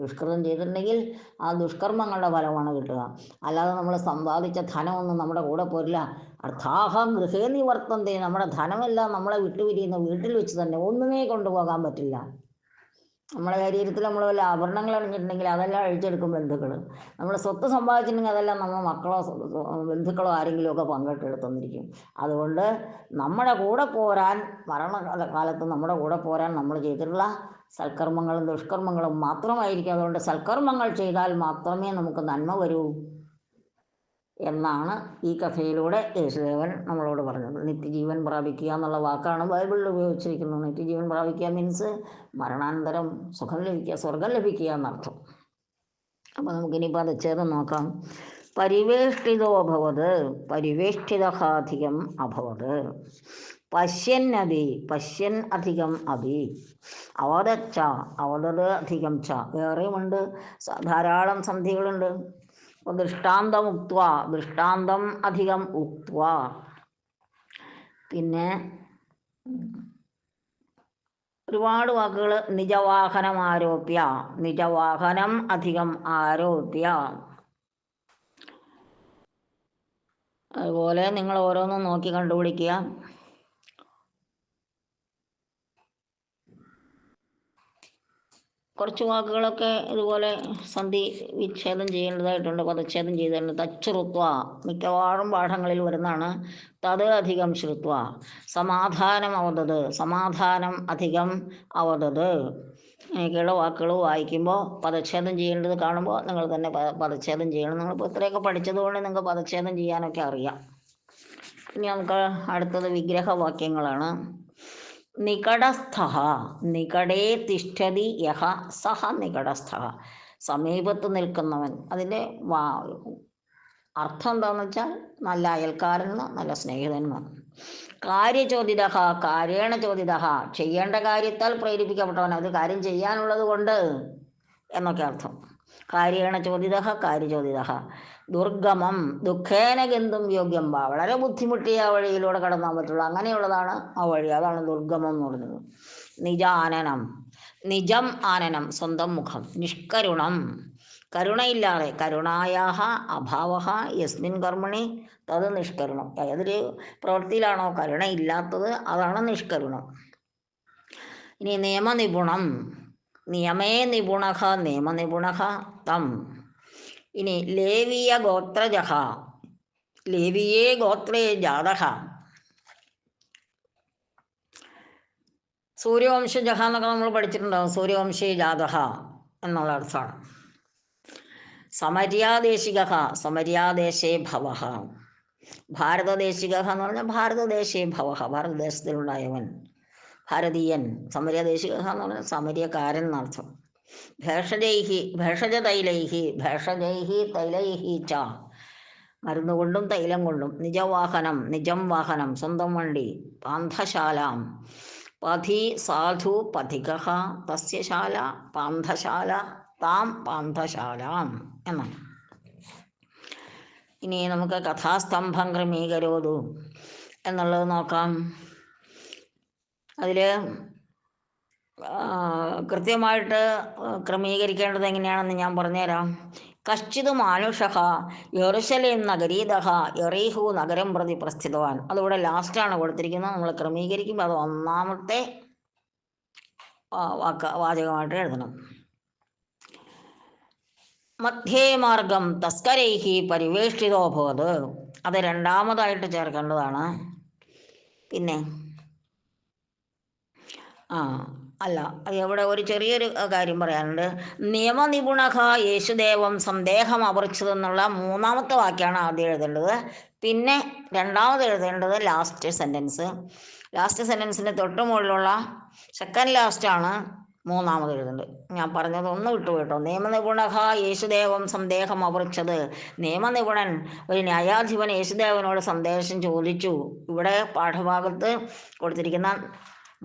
ദുഷ്കൃതം ചെയ്തിട്ടുണ്ടെങ്കിൽ ആ ദുഷ്കർമ്മങ്ങളുടെ ഫലമാണ് കിട്ടുക. അല്ലാതെ നമ്മൾ സമ്പാദിച്ച ധനമൊന്നും നമ്മുടെ കൂടെ പോരില്ല. അർത്ഥാഹം ഗൃഹേ നിവർത്തന്തേ, നമ്മുടെ ധനമെല്ലാം നമ്മളെ വിട്ടുപിരിയുന്ന വീട്ടിൽ വെച്ച് തന്നെ, ഒന്നുമേ കൊണ്ടുപോകാൻ പറ്റില്ല. നമ്മളെ ശരീരത്തിൽ നമ്മൾ വല്ല ആഭരണങ്ങൾ അണിഞ്ഞിട്ടുണ്ടെങ്കിൽ അതെല്ലാം അഴിച്ചെടുക്കും ബന്ധുക്കൾ. നമ്മൾ സ്വത്ത് സമ്പാദിച്ചിട്ടുണ്ടെങ്കിൽ അതെല്ലാം നമ്മൾ മക്കളോ ബന്ധുക്കളോ ആരെങ്കിലും ഒക്കെ പങ്കിട്ടെടുത്തന്നിരിക്കും. അതുകൊണ്ട് നമ്മുടെ കൂടെ പോരാൻ, മരണകാലത്ത് നമ്മുടെ കൂടെ പോരാൻ നമ്മൾ ചെയ്തിട്ടുള്ള സൽക്കർമ്മങ്ങളും ദുഷ്കർമ്മങ്ങളും മാത്രമായിരിക്കും. അതുകൊണ്ട് സൽക്കർമ്മങ്ങൾ ചെയ്താൽ മാത്രമേ നമുക്ക് നന്മ വരൂ എന്നാണ് ഈ കഥയിലൂടെ യേശുദേവൻ നമ്മളോട് പറഞ്ഞത്. നിത്യജീവൻ പ്രാപിക്കുക എന്നുള്ള വാക്കാണ് ബൈബിളിൽ ഉപയോഗിച്ചിരിക്കുന്നത്. നിത്യജീവൻ പ്രാപിക്കുക മീൻസ് മരണാനന്തരം സുഖം ലഭിക്കുക, സ്വർഗം ലഭിക്കുക എന്നർത്ഥം. അപ്പോൾ നമുക്കിനിപ്പോൾ അത് ചേർന്ന് നോക്കാം. പരിവേഷ്ടിതോ അഭവത്, പരിവേഷ്ടിതഹാധികം അഭവത്, പശ്യൻ അധികം അഭി, അവതച്ച, അവതത് അധികം ച. വേറെയുമുണ്ട്, ധാരാളം സന്ധികളുണ്ട്. ദൃഷ്ടാന്തമുക്ത്വ, ദൃഷ്ടാന്തം അധികം ഉക്ത്വ. പിന്നെ ഒരുപാട് വാക്കുകൾ. നിജവാഹനം ആരോപ്യ, നിജവാഹനം അധികം ആരോപ്യ. അതുപോലെ നിങ്ങൾ ഓരോന്നും നോക്കി കണ്ടുപിടിക്കുക. കുറച്ച് വാക്കുകളൊക്കെ ഇതുപോലെ സന്ധി വിച്ഛേദം ചെയ്യേണ്ടതായിട്ടുണ്ട്, പദച്ഛേദം ചെയ്തിട്ടുണ്ട്. തച്ചുറുത്വ മിക്കവാറും പാഠങ്ങളിൽ വരുന്നതാണ്. തത് അധികം ശ്രുത്വ, സമാധാനം അവതത്, സമാധാനം അധികം അവതത്. ഇങ്ങനെയൊക്കെയുള്ള വാക്കുകൾ വായിക്കുമ്പോൾ പദച്ഛേദം ചെയ്യേണ്ടത് കാണുമ്പോൾ നിങ്ങൾ തന്നെ പദച്ഛേദം ചെയ്യണം. നിങ്ങളിപ്പോൾ ഇത്രയൊക്കെ പഠിച്ചതുകൊണ്ട് നിങ്ങൾക്ക് പദച്ഛേദം ചെയ്യാനൊക്കെ അറിയാം. ഇനി നമുക്ക് അടുത്തത് വിഗ്രഹവാക്യങ്ങളാണ്. നികടസ്ഥ, നികടേ തിഷ്ഠതി യഹ സഹ നികടസ്ഥ. സമീപത്ത് നിൽക്കുന്നവൻ. അതിൻ്റെ അർത്ഥം എന്താണെന്ന് വെച്ചാൽ നല്ല അയൽക്കാരൻ, നല്ല സ്നേഹിതൻ. കാര്യചോദിത, കാര്യേണ ചോദിത, ചെയ്യേണ്ട കാര്യത്താൽ പ്രേരിപ്പിക്കപ്പെട്ടവൻ, അത് കാര്യം ചെയ്യാനുള്ളത് കൊണ്ട് എന്നൊക്കെ അർത്ഥം. കാര്യേണ ചോദിത, കാര്യചോദിത. ദുർഗമം, ദുഃഖേന ഗന്ധം യോഗ്യം വാ, വളരെ ബുദ്ധിമുട്ടിയ ആ വഴിയിലൂടെ കടന്നാൻ പറ്റുള്ളൂ, അങ്ങനെയുള്ളതാണ് ആ വഴി, അതാണ് ദുർഗമം എന്ന് പറയുന്നത്. നിജാനനം, നിജം ആനനം, സ്വന്തം മുഖം. നിഷ്കരുണം, കരുണയില്ലാതെ, കരുണായാഹ അഭാവഹ യസ്മിൻ കർമ്മണി തത് നിഷ്കരുണം. ഏതൊരു പ്രവൃത്തിയിലാണോ കരുണയില്ലാത്തത് അതാണ് നിഷ്കരുണം. ഇനി നിയമനിപുണം, നിയമേ നിപുണഃ നിയമനിപുണഃ തം. ഇനി ലേവീയ ഗോത്രജഃ, ലേവിയേ ഗോത്രേ ജാതഃ. സൂര്യവംശജഃ എന്നൊക്കെ നമ്മൾ പഠിച്ചിട്ടുണ്ടാവും. സൂര്യവംശേ ജാതഃ എന്നുള്ള അർത്ഥമാണ്. സമര്യാദേശിക, സമര്യാദേശേ ഭവഃ. ഭാരതദേശിക എന്ന് പറഞ്ഞാൽ ഭാരതദേശേ ഭവഃ, ഭാരതദേശത്തിലുണ്ടായവൻ, ഭാരതീയൻ. സമര്യാദേശിക എന്ന് പറഞ്ഞാൽ സമര്യക്കാരൻ എന്നർത്ഥം. ഭേഷജൈഹി, ഭേഷജതൈലൈഹി, ഭേഷജൈഹി തൈലൈഹി ച, മരുന്ന് കൊണ്ടും തൈലം കൊണ്ടും. നിജവാഹനം, നിജം വാഹനം, സ്വന്തം വണ്ടി. പാന്ഥശാലാം, പഥി സാധു പഥികഃ തസ്യ ശാല പാന്ഥശാല താം പാന്ഥശാലാം എന്നാണ്. ഇനി നമുക്ക് കഥാസ്തംഭം ക്രമീകരോതു എന്നുള്ളത് നോക്കാം. അതിൽ കൃത്യമായിട്ട് ക്രമീകരിക്കേണ്ടത് എങ്ങനെയാണെന്ന് ഞാൻ പറഞ്ഞുതരാം. കശ്ചിത് മാനുഷഃ യെറുശലേം നഗരീതഃ യെറീഹു നഗരം പ്രതി പ്രസ്ഥിതവാൻ. അതിവിടെ ലാസ്റ്റാണ് കൊടുത്തിരിക്കുന്നത്. നമ്മൾ ക്രമീകരിക്കുമ്പോൾ അത് ഒന്നാമത്തെ വാചകമായിട്ട് എഴുതണം. മധ്യേ മാർഗം തസ്കരൈഹി പരിവേഷ്ടിതോഭവത്, അത് രണ്ടാമതായിട്ട് ചേർക്കേണ്ടതാണ്. പിന്നെ അല്ല, ഇവിടെ ഒരു ചെറിയൊരു കാര്യം പറയാനുണ്ട്. നിയമനിപുണഃ യേശുദേവം സന്ദേഹം അപർച്ചതെന്നുള്ള മൂന്നാമത്തെ വാക്യമാണ് ആദ്യം എഴുതേണ്ടത്. പിന്നെ രണ്ടാമത് എഴുതേണ്ടത് ലാസ്റ്റ് സെൻറ്റൻസ്. ലാസ്റ്റ് സെൻറ്റൻസിൻ്റെ തൊട്ട് മുകളിലുള്ള സെക്കൻഡ് ലാസ്റ്റാണ് മൂന്നാമത് എഴുതേണ്ടത്. ഞാൻ പറഞ്ഞത് ഒന്ന് വിട്ടുപോയിട്ടോ. നിയമനിപുണഃ യേശുദേവം സന്ദേഹം അപർച്ചത്. നിയമനിപുണൻ, ഒരു ന്യായാധിപൻ യേശുദേവനോട് സന്ദേശം ചോദിച്ചു. ഇവിടെ പാഠഭാഗത്ത് കൊടുത്തിരിക്കുന്ന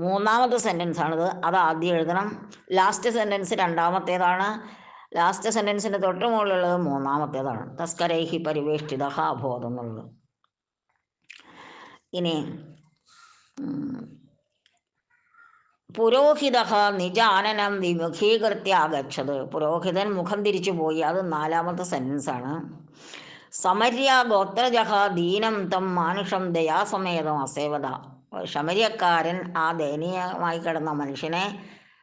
മൂന്നാമത്തെ സെൻറ്റൻസാണിത്. അത് ആദ്യം എഴുതണം. ലാസ്റ്റ് സെൻറ്റൻസ് രണ്ടാമത്തേതാണ്. ലാസ്റ്റ് സെൻറ്റൻസിൻ്റെ തൊട്ട് മുകളിലുള്ളത് മൂന്നാമത്തേതാണ്. തസ്കരൈഹി പരിവേഷ്ടിത അഭോധം എന്നുള്ളത്. ഇനി പുരോഹിത നിജാനനം വിമുഖീകൃത്യ ആഗച്ഛത്. പുരോഹിതൻ മുഖം തിരിച്ചു പോയി. അത് നാലാമത്തെ സെൻറ്റൻസാണ്. സമര്യ ഗോത്രജഃ ദീനം തം മാനുഷം ദയാസമേതം അസേവത. ശമര്യക്കാരൻ ആ ദയനീയമായി കിടന്ന മനുഷ്യനെ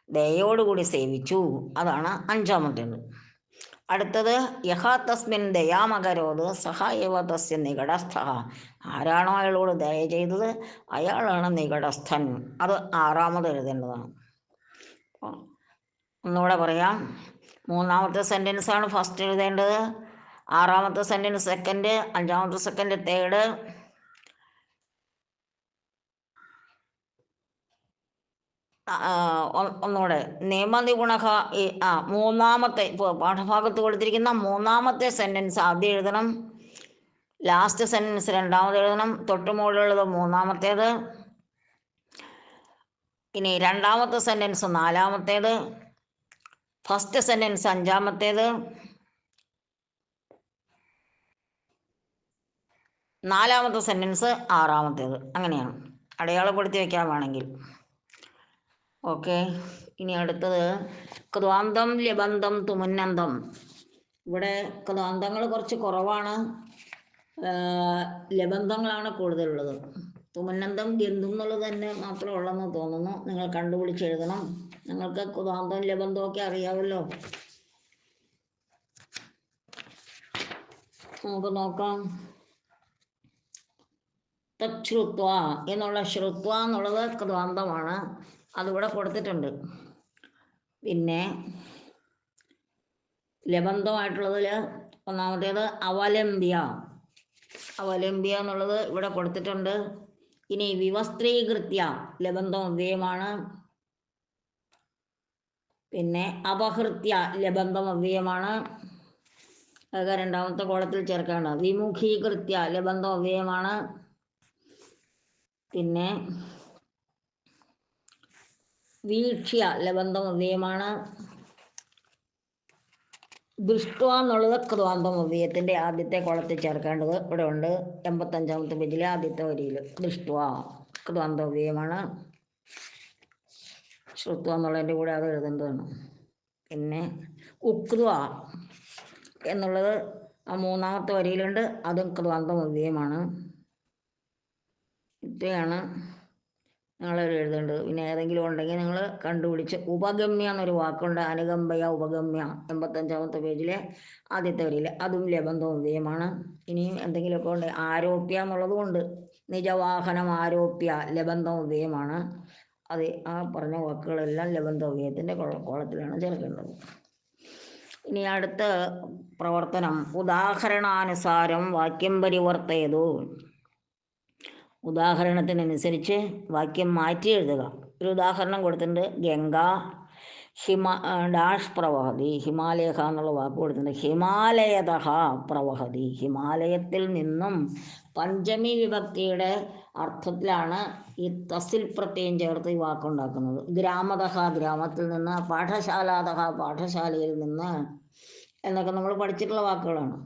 ദയോടുകൂടി സേവിച്ചു. അതാണ് അഞ്ചാമത്തേത്. അടുത്തത് യഹ തസ്മിൻ ദയാമകരോത് സഹ ഏവ തസ്യ നികടസ്ഥ. ആരാണോ അയാളോട് ദയ ചെയ്തത് അയാളാണ് നികടസ്ഥൻ. അത് ആറാമത് എഴുതേണ്ടതാണ്. ഒന്നുകൂടെ പറയാം. മൂന്നാമത്തെ സെൻറ്റൻസാണ് ഫസ്റ്റ് എഴുതേണ്ടത്. ആറാമത്തെ സെൻറ്റൻസ് സെക്കൻഡ്, അഞ്ചാമത്തെ സെക്കൻഡ് തേർഡ്. ഒന്നുകൂടെ നിയമനിപുണഃ, മൂന്നാമത്തെ പാഠഭാഗത്ത് കൊടുത്തിരിക്കുന്ന മൂന്നാമത്തെ സെൻറ്റൻസ് ആദ്യം എഴുതണം. ലാസ്റ്റ് സെൻറ്റൻസ് രണ്ടാമത് എഴുതണം. തൊട്ട് മുകളിലുള്ളത് മൂന്നാമത്തേത്. ഇനി രണ്ടാമത്തെ സെൻറ്റൻസ് നാലാമത്തേത്. ഫസ്റ്റ് സെൻറ്റൻസ് അഞ്ചാമത്തേത്. നാലാമത്തെ സെൻറ്റൻസ് ആറാമത്തേത്. അങ്ങനെയാണ് അടയാളപ്പെടുത്തി വയ്ക്കാൻ വേണമെങ്കിൽ. ഓക്കെ. ഇനി അടുത്തത് കൃതാന്തം ലബന്ധം തുമുന്നന്തം. ഇവിടെ കൃതാന്തങ്ങൾ കുറച്ച് കുറവാണ്, ലബന്ധങ്ങളാണ് കൂടുതലുള്ളത്. തുമുന്നന്തം ഗന്ധം എന്നുള്ളത് തന്നെ മാത്രമേ ഉള്ളെന്ന് തോന്നുന്നു. നിങ്ങൾ കണ്ടുപിടിച്ച് എഴുതണം. നിങ്ങൾക്ക് കൃതാന്തം ലബന്ധമൊക്കെ അറിയാമല്ലോ. നമുക്ക് നോക്കാം. തച്ഛ്രുത്വ എന്നുള്ള ശ്രുത്വ എന്നുള്ളത് കൃതാന്തമാണ്. അതിവിടെ കൊടുത്തിട്ടുണ്ട്. പിന്നെ ലബന്ധമായിട്ടുള്ളതിൽ ഒന്നാമത്തേത് അവലംബ്യ. അവലംബ്യ എന്നുള്ളത് ഇവിടെ കൊടുത്തിട്ടുണ്ട്. ഇനി വിവസ്ത്രീകൃത്യ, ലബന്ധം അവ്യയമാണ്. പിന്നെ അപഹൃത്യ ലബന്ധം അവ്യയമാണ്, അതൊക്കെ രണ്ടാമത്തെ കോളത്തിൽ ചേർക്കേണ്ടത്. വിമുഖീകൃത്യ ലബന്ധം അവ്യയമാണ്. പിന്നെ വീക്ഷ്യ ലബന്ധം അവ്യയമാണ്. ദൃഷ്ട എന്നുള്ളത് കൃതാന്തം അവ്യയത്തിൻ്റെ ആദ്യത്തെ കോളത്തിൽ ചേർക്കേണ്ടത് ഇവിടെ ഉണ്ട്. 85-ാമത്തെ പേജിലെ ആദ്യത്തെ വരിയിൽ ദൃഷ്ട കൃതാന്തം അവ്യയമാണ്. ശ്രുത്വ എന്നുള്ളതിൻ്റെ കൂടെ അത് എഴുതേണ്ടതാണ്. പിന്നെ ഉക്ത എന്നുള്ളത് ആ മൂന്നാമത്തെ വരിയിലുണ്ട്, അതും കൃതാന്തം അവ്യയമാണ്. ഇത്രയാണ് നിങ്ങൾ എഴുതേണ്ടത്. പിന്നെ ഏതെങ്കിലും ഉണ്ടെങ്കിൽ നിങ്ങൾ കണ്ടുപിടിച്ച്. ഉപഗമ്യ എന്നൊരു വാക്കുണ്ട്, അനുകമ്പയ ഉപഗമ്യ, 85-ാമത്തെ പേജിലെ ആദ്യത്തെ വരിയിൽ, അതും ലബന്ധം അവ്യയമാണ്. ഇനിയും എന്തെങ്കിലുമൊക്കെ ഉണ്ട്. ആരോപ്യ എന്നുള്ളതും ഉണ്ട്. നിജവാഹനം ആരോപ്യ ലബന്ധം അവ്യയമാണ്. അത് ആ പറഞ്ഞ വാക്കുകളെല്ലാം ലബന്ധം അവ്യയത്തിൻ്റെ കോളത്തിലാണ് ചേർക്കേണ്ടത്. ഇനി അടുത്ത പ്രവർത്തനം, ഉദാഹരണാനുസാരം വാക്യം പരിവർത്തയതു. ഉദാഹരണത്തിനനുസരിച്ച് വാക്യം മാറ്റി എഴുതുക. ഒരു ഉദാഹരണം കൊടുത്തിട്ടുണ്ട്. ഗംഗ ഡാഷ് പ്രവഹതി, ഹിമാലയ എന്നുള്ള വാക്ക് കൊടുത്തിട്ടുണ്ട്. ഹിമാലയത പ്രവഹതി, ഹിമാലയത്തിൽ നിന്നും. പഞ്ചമി വിഭക്തിയുടെ അർത്ഥത്തിലാണ് ഈ തസിൽ പ്രത്യയം ചേർത്ത് ഈ വാക്കുണ്ടാക്കുന്നത്. ഗ്രാമതഹ ഗ്രാമത്തിൽ നിന്ന്, പാഠശാലാതഹ പാഠശാലയിൽ നിന്ന് എന്നൊക്കെ നമ്മൾ പഠിച്ചിട്ടുള്ള വാക്കുകളാണ്.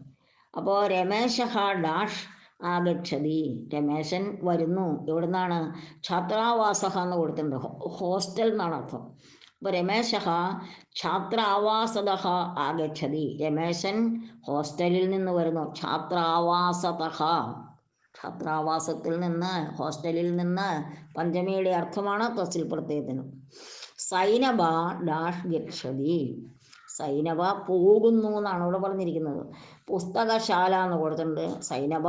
അപ്പോൾ രമേശഹ ഡാഷ് ആഗച്ഛതി, രമേശൻ വരുന്നു. എവിടുന്നാണ്? ഛാത്രാവാസഹ എന്ന് കൊടുത്തിട്ടുണ്ട്, ഹോസ്റ്റൽ എന്നാണ് അർത്ഥം. അപ്പോൾ രമേശഹ ഛാത്രാവാസതഹ ആഗച്ഛതി, രമേശൻ ഹോസ്റ്റലിൽ നിന്ന് വരുന്നു. ഛാത്രാവാസതഹ, ഛാത്രാവാസത്തിൽ നിന്ന്, ഹോസ്റ്റലിൽ നിന്ന്. പഞ്ചമിയുടെ അർത്ഥമാണ് തസിൽ പ്രത്യയത്തിന്. സൈനബ ഡാഷ് ഗച്ഛതി, സൈനബ പോകുന്നു എന്നാണ് ഇവിടെ പറഞ്ഞിരിക്കുന്നത്. പുസ്തകശാല എന്ന് കൊടുത്തിട്ടുണ്ട്. സൈനബ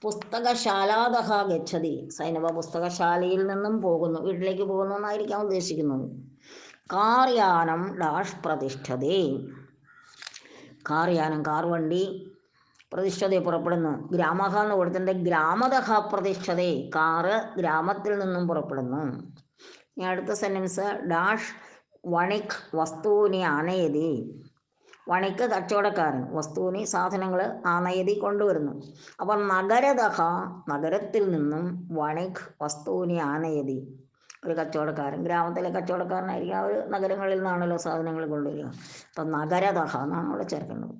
പുസ്തകശാലാതഹ ഗച്ഛതി, സൈനബ പുസ്തകശാലയിൽ നിന്നും പോകുന്നു, വീട്ടിലേക്ക് പോകുന്നു എന്നായിരിക്കാം ഉദ്ദേശിക്കുന്നത്. കാർയാനം ഡാഷ് പ്രതിഷ്ഠതേ, കാർയാനം കാർ വണ്ടി പ്രതിഷ്ഠതയെ പുറപ്പെടുന്നു. ഗ്രാമഹ എന്ന് കൊടുത്തിട്ടുണ്ട്. ഗ്രാമതഹ പ്രതിഷ്ഠതേ, കാറ് ഗ്രാമത്തിൽ നിന്നും പുറപ്പെടുന്നു. ഇനി അടുത്ത സെൻറ്റൻസ്, ഡാഷ് വണിക് വസ്തുവിനെ ആനയതി, വണിക്ക് കച്ചവടക്കാരൻ, വസ്തുവിനെ സാധനങ്ങൾ ആനയതി കൊണ്ടുവരുന്നു. അപ്പം നഗരതഹ നഗരത്തിൽ നിന്നും, വണിക് വസ്തുവിനെ ആനയതി ഒരു കച്ചവടക്കാരൻ, ഗ്രാമത്തിലെ കച്ചവടക്കാരനായിരിക്കും. അവർ നഗരങ്ങളിൽ നിന്നാണല്ലോ സാധനങ്ങൾ കൊണ്ടുവരിക. അപ്പം നഗരതഹ എന്നാണ് അവിടെ ചേർക്കുന്നത്.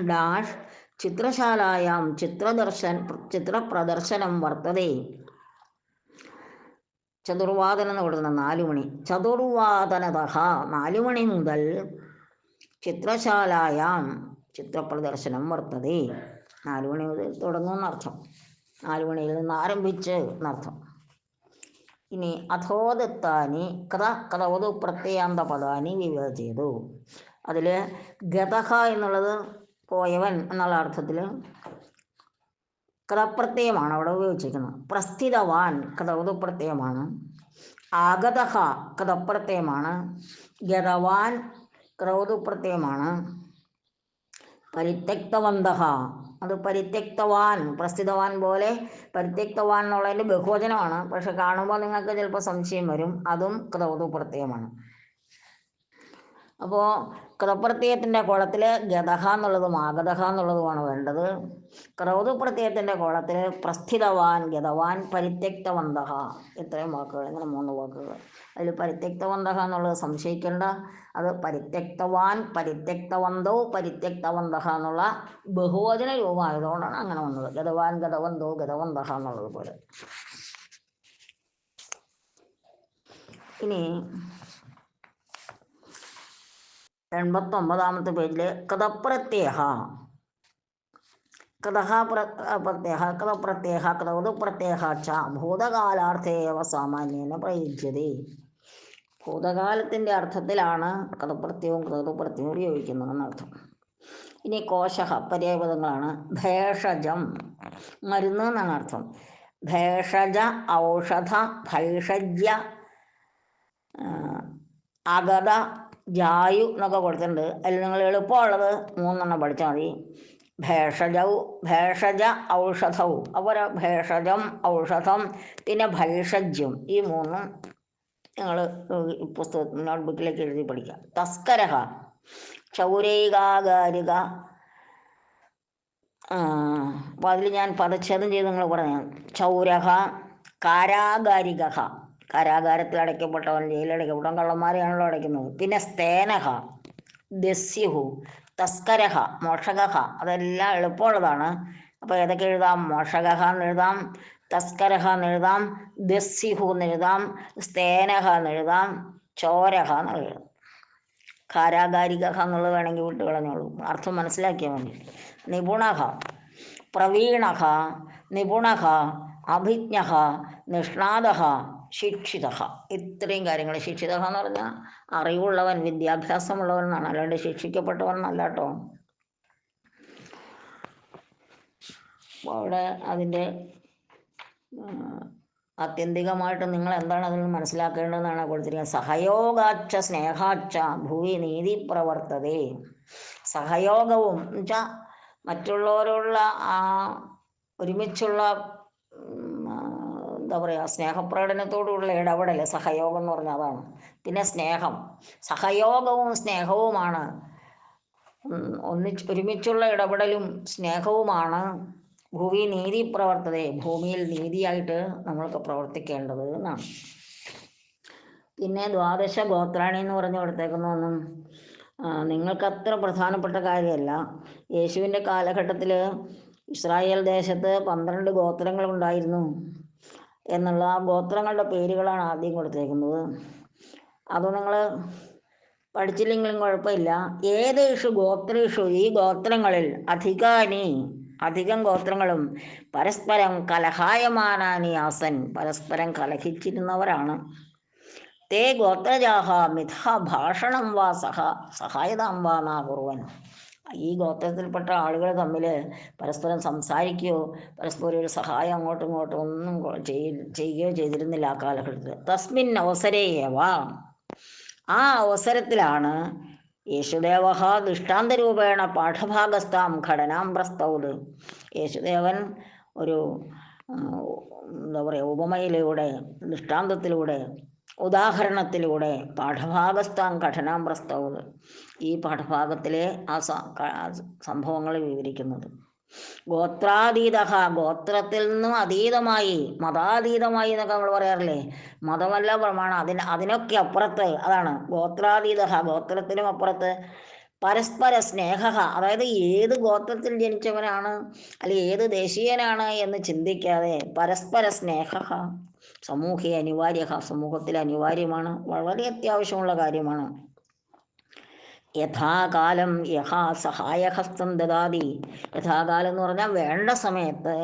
ഡാഷ് ചിത്രശാലായാം ചിത്രപ്രദർശനം വർത്തതേ, ചതുർവാദനം എന്ന് കൊടുക്കുന്ന 4 മണി. ചതുർവാദനതഹ 4 മണി മുതൽ ചിത്രശാലായാം ചിത്രപ്രദർശനം വർത്തതേ, 4 മണി മുതൽ തുടങ്ങുമെന്നർത്ഥം, 4 മണിയിൽ നിന്ന് ആരംഭിച്ച് എന്നർത്ഥം. ഇനി അധോദത്താനി കഥവതു പ്രത്യയാന്ത പദാനി വിവേചിതു. അതിൽ ഗതഹ എന്നുള്ളത് പോയവൻ എന്നുള്ള അർത്ഥത്തിൽ കഥപ്രത്യയമാണ് അവിടെ ഉപയോഗിച്ചിരിക്കുന്നത്. പ്രസ്ഥിതവാൻ കഥവതു പ്രത്യയമാണ്. ആഗതഹ കഥപ്രത്യയമാണ്. ഗതവാൻ കഥവതു പ്രത്യയമാണ്. പരിത്യക്തവന്തഹ അത് പരിത്യക്തവാൻ, പ്രസ്ഥിതവാൻ പോലെ പരിത്യക്തവാൻ എന്നുള്ളതിൻ്റെ ബഹുവചനമാണ്. പക്ഷെ കാണുമ്പോൾ നിങ്ങൾക്ക് ചിലപ്പോൾ സംശയം വരും, അതും കഥവതു പ്രത്യയമാണ്. അപ്പോൾ കൃതപ്രത്യയത്തിൻ്റെ കോളത്തിൽ ഗതഹ എന്നുള്ളതും ആഗതഹ എന്നുള്ളതുമാണ് വേണ്ടത്. ക്രൗതു പ്രത്യയത്തിൻ്റെ കോളത്തിൽ പ്രസ്ഥിതവാൻ, ഗതവാൻ, പരിത്യക്തവന്തഹ, ഇത്രയും വാക്കുകൾ, ഇങ്ങനെ 3 വാക്കുകൾ. അതിൽ പരിത്യക്തവന്തഹ എന്നുള്ളത് സംശയിക്കേണ്ട, അത് പരിത്യക്തവാൻ, പരിത്യക്തവന്തോ, പരിത്യക്തവന്തഹ എന്നുള്ള ബഹുവചന രൂപമായതുകൊണ്ടാണ് അങ്ങനെ വന്നത്. ഗതവാൻ, ഗതവന്തോ, ഗതവന്തഹ എന്നുള്ളത് പോലെ. ഇനി 89-ാമത്തെ പേജിൽ കഥപ്രത്യയ, കഥപ്രത്യയ കഥവതു പ്രത്യയ ച ഭൂതകാലാർത്ഥേവ സാമാന്യേന പ്രയുജ്യതേ. ഭൂതകാലത്തിൻ്റെ അർത്ഥത്തിലാണ് കഥപ്രത്യവും കഥവതുപ്രത്യവും ഉപയോഗിക്കുന്നതെന്നർത്ഥം. ഇനി കോശഃ പര്യായപദങ്ങളാണ്. ഭേഷജം മരുന്ന് എന്നാണ് അർത്ഥം. ഭേഷജ, ഔഷധ, ഭൈഷജ്യ, അഗത, ജായു എന്നൊക്കെ കൊടുത്തിട്ടുണ്ട്. അതിൽ നിങ്ങൾ എളുപ്പമുള്ളത് 3 പഠിച്ചാൽ മതി. ഭേഷജ ഔഷധവും, അപ്പോൾ ഭേഷജം, ഔഷധം, പിന്നെ ഭൈഷജ്യം, ഈ 3 ഞങ്ങൾ പുസ്തക നോട്ട്ബുക്കിലേക്ക് എഴുതി പഠിക്കാം. തസ്കരഹ ക്ഷൗരൈകാകാരിക. അപ്പോൾ അതിൽ ഞാൻ പദച്ഛേദം ചെയ്ത് നിങ്ങൾ പറഞ്ഞു. ക്ഷൗരഹ കാരാകാരിക, കാരാകാരത്തിൽ അടയ്ക്കപ്പെട്ടവൻ, ജയിലടയ്ക്കപ്പെട്ടവൻ, കള്ളന്മാരെയാണല്ലോ അടയ്ക്കുന്നത്. പിന്നെ സ്തേനഹ ദസ്യുഹു തസ്കരഹ മോഷകഹ, അതെല്ലാം എളുപ്പമുള്ളതാണ്. അപ്പോൾ ഏതൊക്കെ എഴുതാം? മോഷകഹ എന്ന് എഴുതാം, തസ്കരഹ എന്ന് എഴുതാം, ദസ്യുഹു എന്ന് എഴുതാം, സ്തേനഹ എന്ന് എഴുതാം, ചോരഹ എന്ന് എഴുതാം. കാരാകാരിക എന്നുള്ളത് വേണമെങ്കിൽ വിട്ട് കളഞ്ഞോളൂ, അർത്ഥം മനസ്സിലാക്കിയാൽ മതി. നിപുണഹ പ്രവീണഹ നിപുണഹ അഭിജ്ഞഃ നിഷ്ണാതഃ ശിക്ഷിതഃ. ഇത്രയും കാര്യങ്ങൾ. ശിക്ഷിതഃ എന്ന് പറഞ്ഞാൽ അറിവുള്ളവൻ, വിദ്യാഭ്യാസമുള്ളവൻ എന്നാണ്, അല്ലാണ്ട് ശിക്ഷിക്കപ്പെട്ടവൻ എന്നല്ല കേട്ടോ. അവിടെ അതിൻ്റെ ആത്യന്തികമായിട്ട് നിങ്ങൾ എന്താണ് അതിൽ നിന്ന് മനസ്സിലാക്കേണ്ടതെന്നാണ് കൊടുത്തിരിക്കുന്നത്. സഹയോഗാച്ച സ്നേഹാച്ച ഭൂവി നീതി പ്രവർത്തതേ. സഹയോഗവും എന്നുവെച്ചാൽ മറ്റുള്ളവരുള്ള ആ ഒരുമിച്ചുള്ള എന്താ പറയുക, സ്നേഹപ്രകടനത്തോടുള്ള ഇടപെടൽ സഹയോഗം എന്ന് പറഞ്ഞാൽ അതാണ്. പിന്നെ സ്നേഹം, സഹയോഗവും സ്നേഹവുമാണ്, ഒരുമിച്ചുള്ള ഇടപെടലും സ്നേഹവുമാണ് ഭൂവി നീതി പ്രവർത്തതേ, ഭൂമിയിൽ നീതിയായിട്ട് നമ്മൾക്ക് പ്രവർത്തിക്കേണ്ടത് എന്നാണ്. പിന്നെ ദ്വാദശ ഗോത്രാണി എന്ന് പറഞ്ഞു കൊടുത്തേക്കുന്നതൊന്നും നിങ്ങൾക്കത്ര പ്രധാനപ്പെട്ട കാര്യമല്ല. യേശുവിൻ്റെ കാലഘട്ടത്തിൽ ഇസ്രായേൽ ദേശത്ത് 12 ഗോത്രങ്ങളുണ്ടായിരുന്നു എന്നുള്ള ആ ഗോത്രങ്ങളുടെ പേരുകളാണ് ആദ്യം കൊടുത്തേക്കുന്നത്. അത് നിങ്ങൾ പഠിച്ചില്ലെങ്കിലും കുഴപ്പമില്ല. ഏതേഷു ഗോത്രേഷു, ഈ ഗോത്രങ്ങളിൽ അധികം ഗോത്രങ്ങളും പരസ്പരം കലഹായമാനാനി ആസൻ, പരസ്പരം കലഹിച്ചിരുന്നവരാണ്. തേ ഗോത്രജാഹ മിഥ്യാ ഭാഷണം വാ സഹായതാം വാ നാകുറുവൻ. ഈ ഗോത്രത്തിൽപ്പെട്ട ആളുകൾ തമ്മിൽ പരസ്പരം സംസാരിക്കുകയോ പരസ്പരം ഒരു സഹായം അങ്ങോട്ടും ഇങ്ങോട്ടും ഒന്നും ചെയ്യുകയോ ചെയ്തിരുന്നില്ല ആ കാലഘട്ടത്തിൽ. തസ്മിൻ അവസരേവ, ആ അവസരത്തിലാണ് യേശുദേവ ദൃഷ്ടാന്തരൂപേണ പാഠഭാഗസ്ഥാം ഘടനാം പ്രസ്തൗത്. യേശുദേവൻ ഒരു എന്താ പറയുക, ഉപമയിലൂടെ, ദൃഷ്ടാന്തത്തിലൂടെ, ഉദാഹരണത്തിലൂടെ പാഠഭാഗസ്ഥാം ഘടനാം പ്രസ്തൗത്, ഈ പാഠഭാഗത്തിലെ ആ സംഭവങ്ങൾ വിവരിക്കുന്നത്. ഗോത്രാതീത, ഗോത്രത്തിൽ നിന്നും അതീതമായി, മതാതീതമായി എന്നൊക്കെ നമ്മൾ പറയാറില്ലേ, മതമല്ല പ്രമാണം, അതിനൊക്കെ അപ്പുറത്ത്, അതാണ് ഗോത്രാതീത, ഗോത്രത്തിനും അപ്പുറത്ത്. പരസ്പര സ്നേഹ, അതായത് ഏത് ഗോത്രത്തിൽ ജനിച്ചവനാണ് അല്ലെങ്കിൽ ഏത് ദേശീയനാണ് എന്ന് ചിന്തിക്കാതെ പരസ്പര സ്നേഹ സമൂഹേ അനിവാര്യ, സമൂഹത്തിൽ അനിവാര്യമാണ്, വളരെ അത്യാവശ്യമുള്ള കാര്യമാണ്. യഥാകാലം യഹ സഹായഹസ്തം ദദാതി, യഥാകാലം എന്ന് പറഞ്ഞാൽ വേണ്ട സമയത്ത്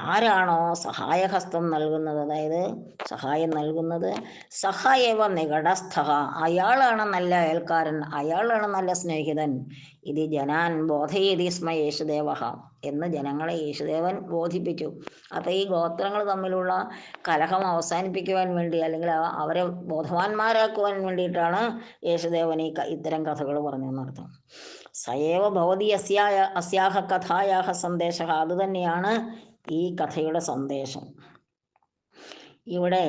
ആരാണോ സഹായഹസ്തം നൽകുന്നത്, അതായത് സഹായം നൽകുന്നത്, സഹായവ നികടസ്ഥ, അയാളാണ് നല്ല അയൽക്കാരൻ, അയാളാണ് നല്ല സ്നേഹിതൻ. ഇത് ജനാൻ ബോധയതി സ്മ യേശുദേവ എന്ന് ജനങ്ങളെ യേശുദേവൻ ബോധിപ്പിച്ചു. അപ്പോൾ ഈ ഗോത്രങ്ങൾ തമ്മിലുള്ള കലഹം അവസാനിപ്പിക്കുവാൻ വേണ്ടി, അല്ലെങ്കിൽ അവരെ ബോധവാന്മാരാക്കുവാൻ വേണ്ടിയിട്ടാണ് യേശുദേവൻ ഇത്തരം കഥകൾ പറഞ്ഞെന്നർത്ഥം. സയേവ ഭവതി അസ്യാഹ കഥായാഹ സന്ദേശ, അതുതന്നെയാണ് ഈ കഥയുടെ സന്ദേശം. ഇവിടെ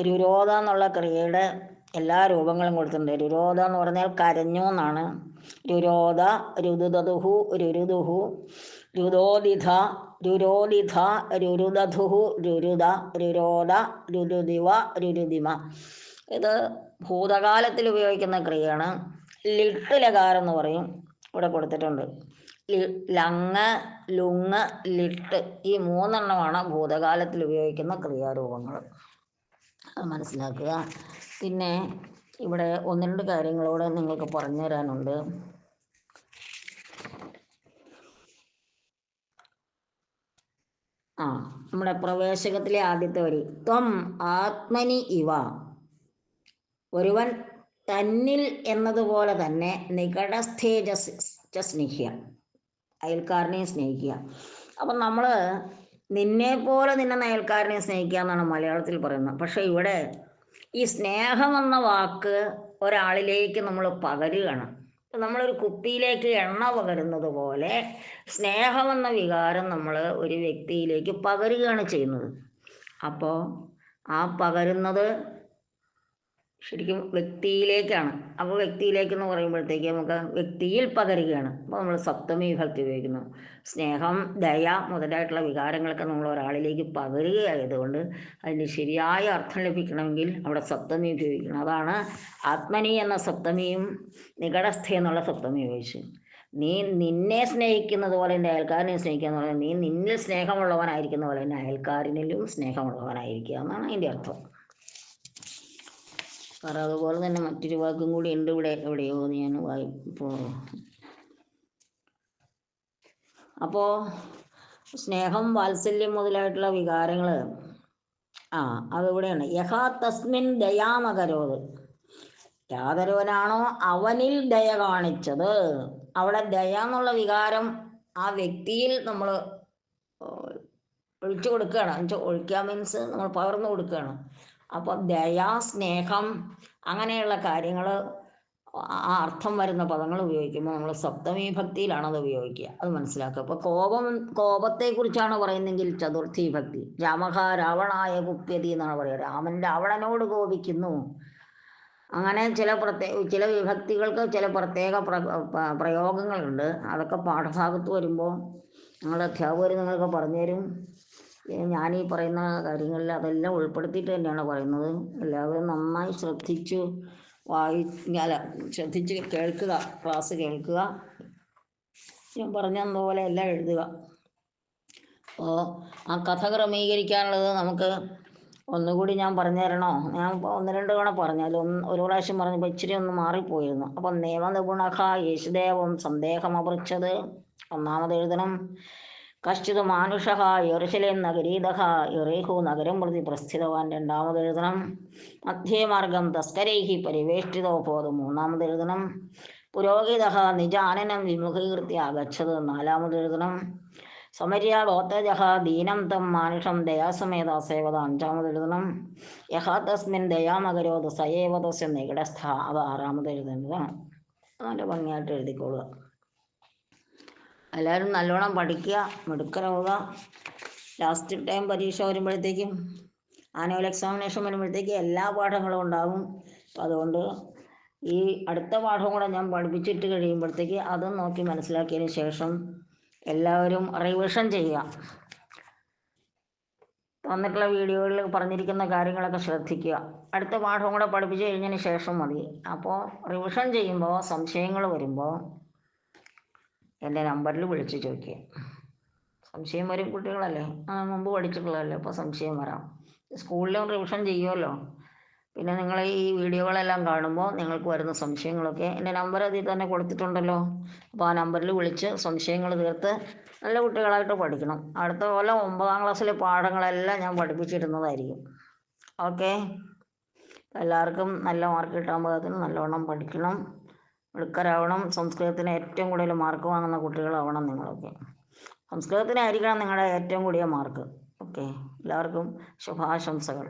രുരോധ എന്നുള്ള ക്രിയയുടെ എല്ലാ രൂപങ്ങളും കൊടുത്തിട്ടുണ്ട്. രുരോധ എന്ന് പറഞ്ഞാൽ കരഞ്ഞു എന്നാണ്. രുരോധ, രുദുദുഹു, രുരുദുഹു, രുരോദിധ, രുരോദിധ, രുരുദധുഹു, രുരുദ, രുരോധ, രുരുദിവ, രുരുദിമ. ഇത് ഭൂതകാലത്തിൽ ഉപയോഗിക്കുന്ന ക്രിയയാണ്. ലിട്ട് ലകാരം എന്ന് പറയും, ഇവിടെ കൊടുത്തിട്ടുണ്ട്. ലങ്, ലുങ്, ലിട്ട്, ഈ 3 എണ്ണമാണ് ഭൂതകാലത്തിൽ ഉപയോഗിക്കുന്ന ക്രിയാരൂപങ്ങൾ. അത് മനസ്സിലാക്കുക. പിന്നെ ഇവിടെ 1-2 കാര്യങ്ങളോട് നിങ്ങൾക്ക് പറഞ്ഞു തരാനുണ്ട്. നമ്മുടെ പ്രവേശകത്തിലെ ആദ്യത്തെ വരി, ത്വം ആത്മനി ഇവ, ഒരുവൻ തന്നിൽ എന്നതുപോലെ തന്നെ നികടസ്ഥേജ സ്നേഹിക്കുക, അയൽക്കാരനെ സ്നേഹിക്കുക. അപ്പം നമ്മൾ നിന്നെപ്പോലെ നിന്നെ അയൽക്കാരനെ സ്നേഹിക്കുക എന്നാണ് മലയാളത്തിൽ പറയുന്നത്. പക്ഷെ ഇവിടെ ഈ സ്നേഹമെന്ന വാക്ക് ഒരാളിലേക്ക് നമ്മൾ പകരുകയാണ്. നമ്മളൊരു കുപ്പിയിലേക്ക് എണ്ണ പകരുന്നത് പോലെ സ്നേഹമെന്ന വികാരം നമ്മൾ ഒരു വ്യക്തിയിലേക്ക് പകരുകയാണ് ചെയ്യുന്നത്. അപ്പോൾ ആ പകരുന്നത് ശരിക്കും വ്യക്തിയിലേക്കാണ്. അപ്പോൾ വ്യക്തിയിലേക്ക് എന്ന് പറയുമ്പോഴത്തേക്ക് നമുക്ക് വ്യക്തിയിൽ പകരുകയാണ്. അപ്പോൾ നമ്മൾ സപ്തമി വിഭക്തി ഉപയോഗിക്കുന്നു. സ്നേഹം, ദയ മുതലായിട്ടുള്ള വികാരങ്ങളൊക്കെ നമ്മൾ ഒരാളിലേക്ക് പകരുകയായതുകൊണ്ട് അതിന് ശരിയായ അർത്ഥം ലഭിക്കണമെങ്കിൽ അവിടെ സപ്തമി ഉപയോഗിക്കണം. അതാണ് ആത്മനി എന്ന സപ്തമിയും നികടസ്ഥ എന്നുള്ള സപ്തമി ഉപയോഗിച്ചു. നീ നിന്നെ സ്നേഹിക്കുന്നത് പോലെ എൻ്റെ അയൽക്കാരനെ സ്നേഹിക്കുക എന്ന് പറഞ്ഞാൽ നീ നിന്നിൽ സ്നേഹമുള്ളവനായിരിക്കുന്ന പോലെ തന്നെ അയൽക്കാരനിലും സ്നേഹമുള്ളവനായിരിക്കുക എന്നാണ് അതിൻ്റെ അർത്ഥം. കാരണം അതുപോലെ തന്നെ മറ്റൊരു വാക്കും കൂടി ഉണ്ട് ഇവിടെ, എവിടെയോ ഞാൻ അപ്പോൾ സ്നേഹം, വാത്സല്യം മുതലായിട്ടുള്ള വികാരങ്ങൾ അതിവിടെയാണ്. യഹാ തസ്മിൻ ദയാമകരോത്, യാതൊരുവനാണോ അവനിൽ ദയ കാണിച്ചത്. അവിടെ ദയ എന്നുള്ള വികാരം ആ വ്യക്തിയിൽ നമ്മൾ ഒഴിച്ചു കൊടുക്കുകയാണ്. എന്നുവെച്ചാൽ ഒഴിക്കുക മീൻസ് നമ്മൾ പകർന്നു കൊടുക്കുകയാണ്. അപ്പം ദയ, സ്നേഹം അങ്ങനെയുള്ള കാര്യങ്ങൾ ആ അർത്ഥം വരുന്ന പദങ്ങൾ ഉപയോഗിക്കുമ്പോൾ നമ്മൾ സപ്തമി ഭക്തിയിലാണ് അത് ഉപയോഗിക്കുക. അത് മനസ്സിലാക്കുക. അപ്പോൾ കോപത്തെക്കുറിച്ചാണ് പറയുന്നതെങ്കിൽ ചതുർത്ഥി ഭക്തി. രാമഹ രാവണായ കുപ്യതി എന്നാണ് പറയുക. രാമൻ രാവണനോട് കോപിക്കുന്നു. അങ്ങനെ ചില വിഭക്തികൾക്ക് ചില പ്രത്യേക പ്രയോഗങ്ങളുണ്ട്. അതൊക്കെ പാഠഭാഗത്ത് വരുമ്പോൾ ഞങ്ങളുടെ അധ്യാപകർ നിങ്ങൾക്ക് പറഞ്ഞു തരും. ഞാനീ പറയുന്ന കാര്യങ്ങളിൽ അതെല്ലാം ഉൾപ്പെടുത്തിയിട്ട് തന്നെയാണ് പറയുന്നത്. എല്ലാവരും നന്നായി ശ്രദ്ധിച്ച് ശ്രദ്ധിച്ച് കേൾക്കുക, ക്ലാസ് കേൾക്കുക. ഞാൻ പറഞ്ഞതുപോലെ എല്ലാം എഴുതുക. അപ്പോൾ ആ കഥ ക്രമീകരിക്കാനുള്ളത് നമുക്ക് ഒന്നുകൂടി ഞാൻ പറഞ്ഞു തരണോ? ഞാൻ ഇപ്പോൾ 1-2 തവണ പറഞ്ഞാലും ഒരു പ്രാവശ്യം പറഞ്ഞപ്പോൾ ഇച്ചിരി ഒന്ന് മാറിപ്പോയിരുന്നു. അപ്പം നിയമനിപുണഃ യേശുദേവം സന്ദേഹമപൃച്ഛത് ഒന്നാമത് എഴുതണം. കശ്ചിത് മാനുഷഃ യെറുശലേം നഗരീതഃ യെറീഹോ നഗരം പ്രതി പ്രസ്ഥിതവാൻ രണ്ടാമത് എഴുതണം. മധ്യേ മാർഗം തസ്കരൈഹി പരിവേഷ്ടിതോ ഭവതു മൂന്നാമത് എഴുതണം. പുരോഹിതഃ നിജാനനം വിമുഖീകൃത്യ ഗച്ഛത് നാലാമത് എഴുതണം. സമര്യ ഗോത്രജഃ ദീനം തം മാനുഷം ദയാസമേത സേവത അഞ്ചാമത് എഴുതണം. യഹ തസ്മിൻ ദയാമകരോത് സയേവ തസ്യ നികടസ്ഥ അത് ആറാമത് എഴുതേണ്ടതാണ്. നല്ല ഭംഗിയായിട്ട് എഴുതിക്കൊള്ളുക. എല്ലാവരും നല്ലോണം പഠിക്കുക, മിടുക്കരാവുക. ലാസ്റ്റ് ടൈം പരീക്ഷ വരുമ്പോഴത്തേക്കും ആനുവൽ എക്സാമിനേഷൻ വരുമ്പോഴത്തേക്കും എല്ലാ പാഠങ്ങളും ഉണ്ടാകും. അപ്പം അതുകൊണ്ട് ഈ അടുത്ത പാഠം കൂടെ ഞാൻ പഠിപ്പിച്ചിട്ട് കഴിയുമ്പോഴത്തേക്ക് അതും നോക്കി മനസ്സിലാക്കിയതിന് ശേഷം എല്ലാവരും റിവിഷൻ ചെയ്യുക. തന്നിട്ടുള്ള വീഡിയോകളിൽ പറഞ്ഞിരിക്കുന്ന കാര്യങ്ങളൊക്കെ ശ്രദ്ധിക്കുക. അടുത്ത പാഠം കൂടെ പഠിപ്പിച്ച് കഴിഞ്ഞതിന് ശേഷം മതി. അപ്പോൾ റിവിഷൻ ചെയ്യുമ്പോൾ സംശയങ്ങൾ വരുമ്പോൾ എൻ്റെ നമ്പറിൽ വിളിച്ച് ചോദിക്കുക. സംശയം വരും, കുട്ടികളല്ലേ, മുമ്പ് പഠിച്ചിട്ടുള്ളതല്ലേ, അപ്പോൾ സംശയം വരാം. സ്കൂളിലും റിവിഷൻ ചെയ്യുമല്ലോ. പിന്നെ നിങ്ങൾ ഈ വീഡിയോകളെല്ലാം കാണുമ്പോൾ നിങ്ങൾക്ക് വരുന്ന സംശയങ്ങളൊക്കെ എൻ്റെ നമ്പർ അതിൽ തന്നെ കൊടുത്തിട്ടുണ്ടല്ലോ. അപ്പോൾ ആ നമ്പറിൽ വിളിച്ച് സംശയങ്ങൾ തീർത്ത് നല്ല കുട്ടികളായിട്ട് പഠിക്കണം. അടുത്ത കൊല്ലം 9ാം ക്ലാസ്സിലെ പാഠങ്ങളെല്ലാം ഞാൻ പഠിപ്പിച്ചിരുന്നതായിരിക്കും. ഓക്കെ, എല്ലാവർക്കും നല്ല മാർക്ക് കിട്ടാൻ പാകത്തിന് നല്ലവണ്ണം പഠിക്കണം, മിടുക്കരാവണം. സംസ്കൃതത്തിന് ഏറ്റവും കൂടുതൽ മാർക്ക് വാങ്ങുന്ന കുട്ടികളാവണം നിങ്ങളൊക്കെ. സംസ്കൃതത്തിനായിരിക്കണം നിങ്ങളുടെ ഏറ്റവും കൂടിയ മാർക്ക്. ഓക്കെ, എല്ലാവർക്കും ശുഭാശംസകൾ.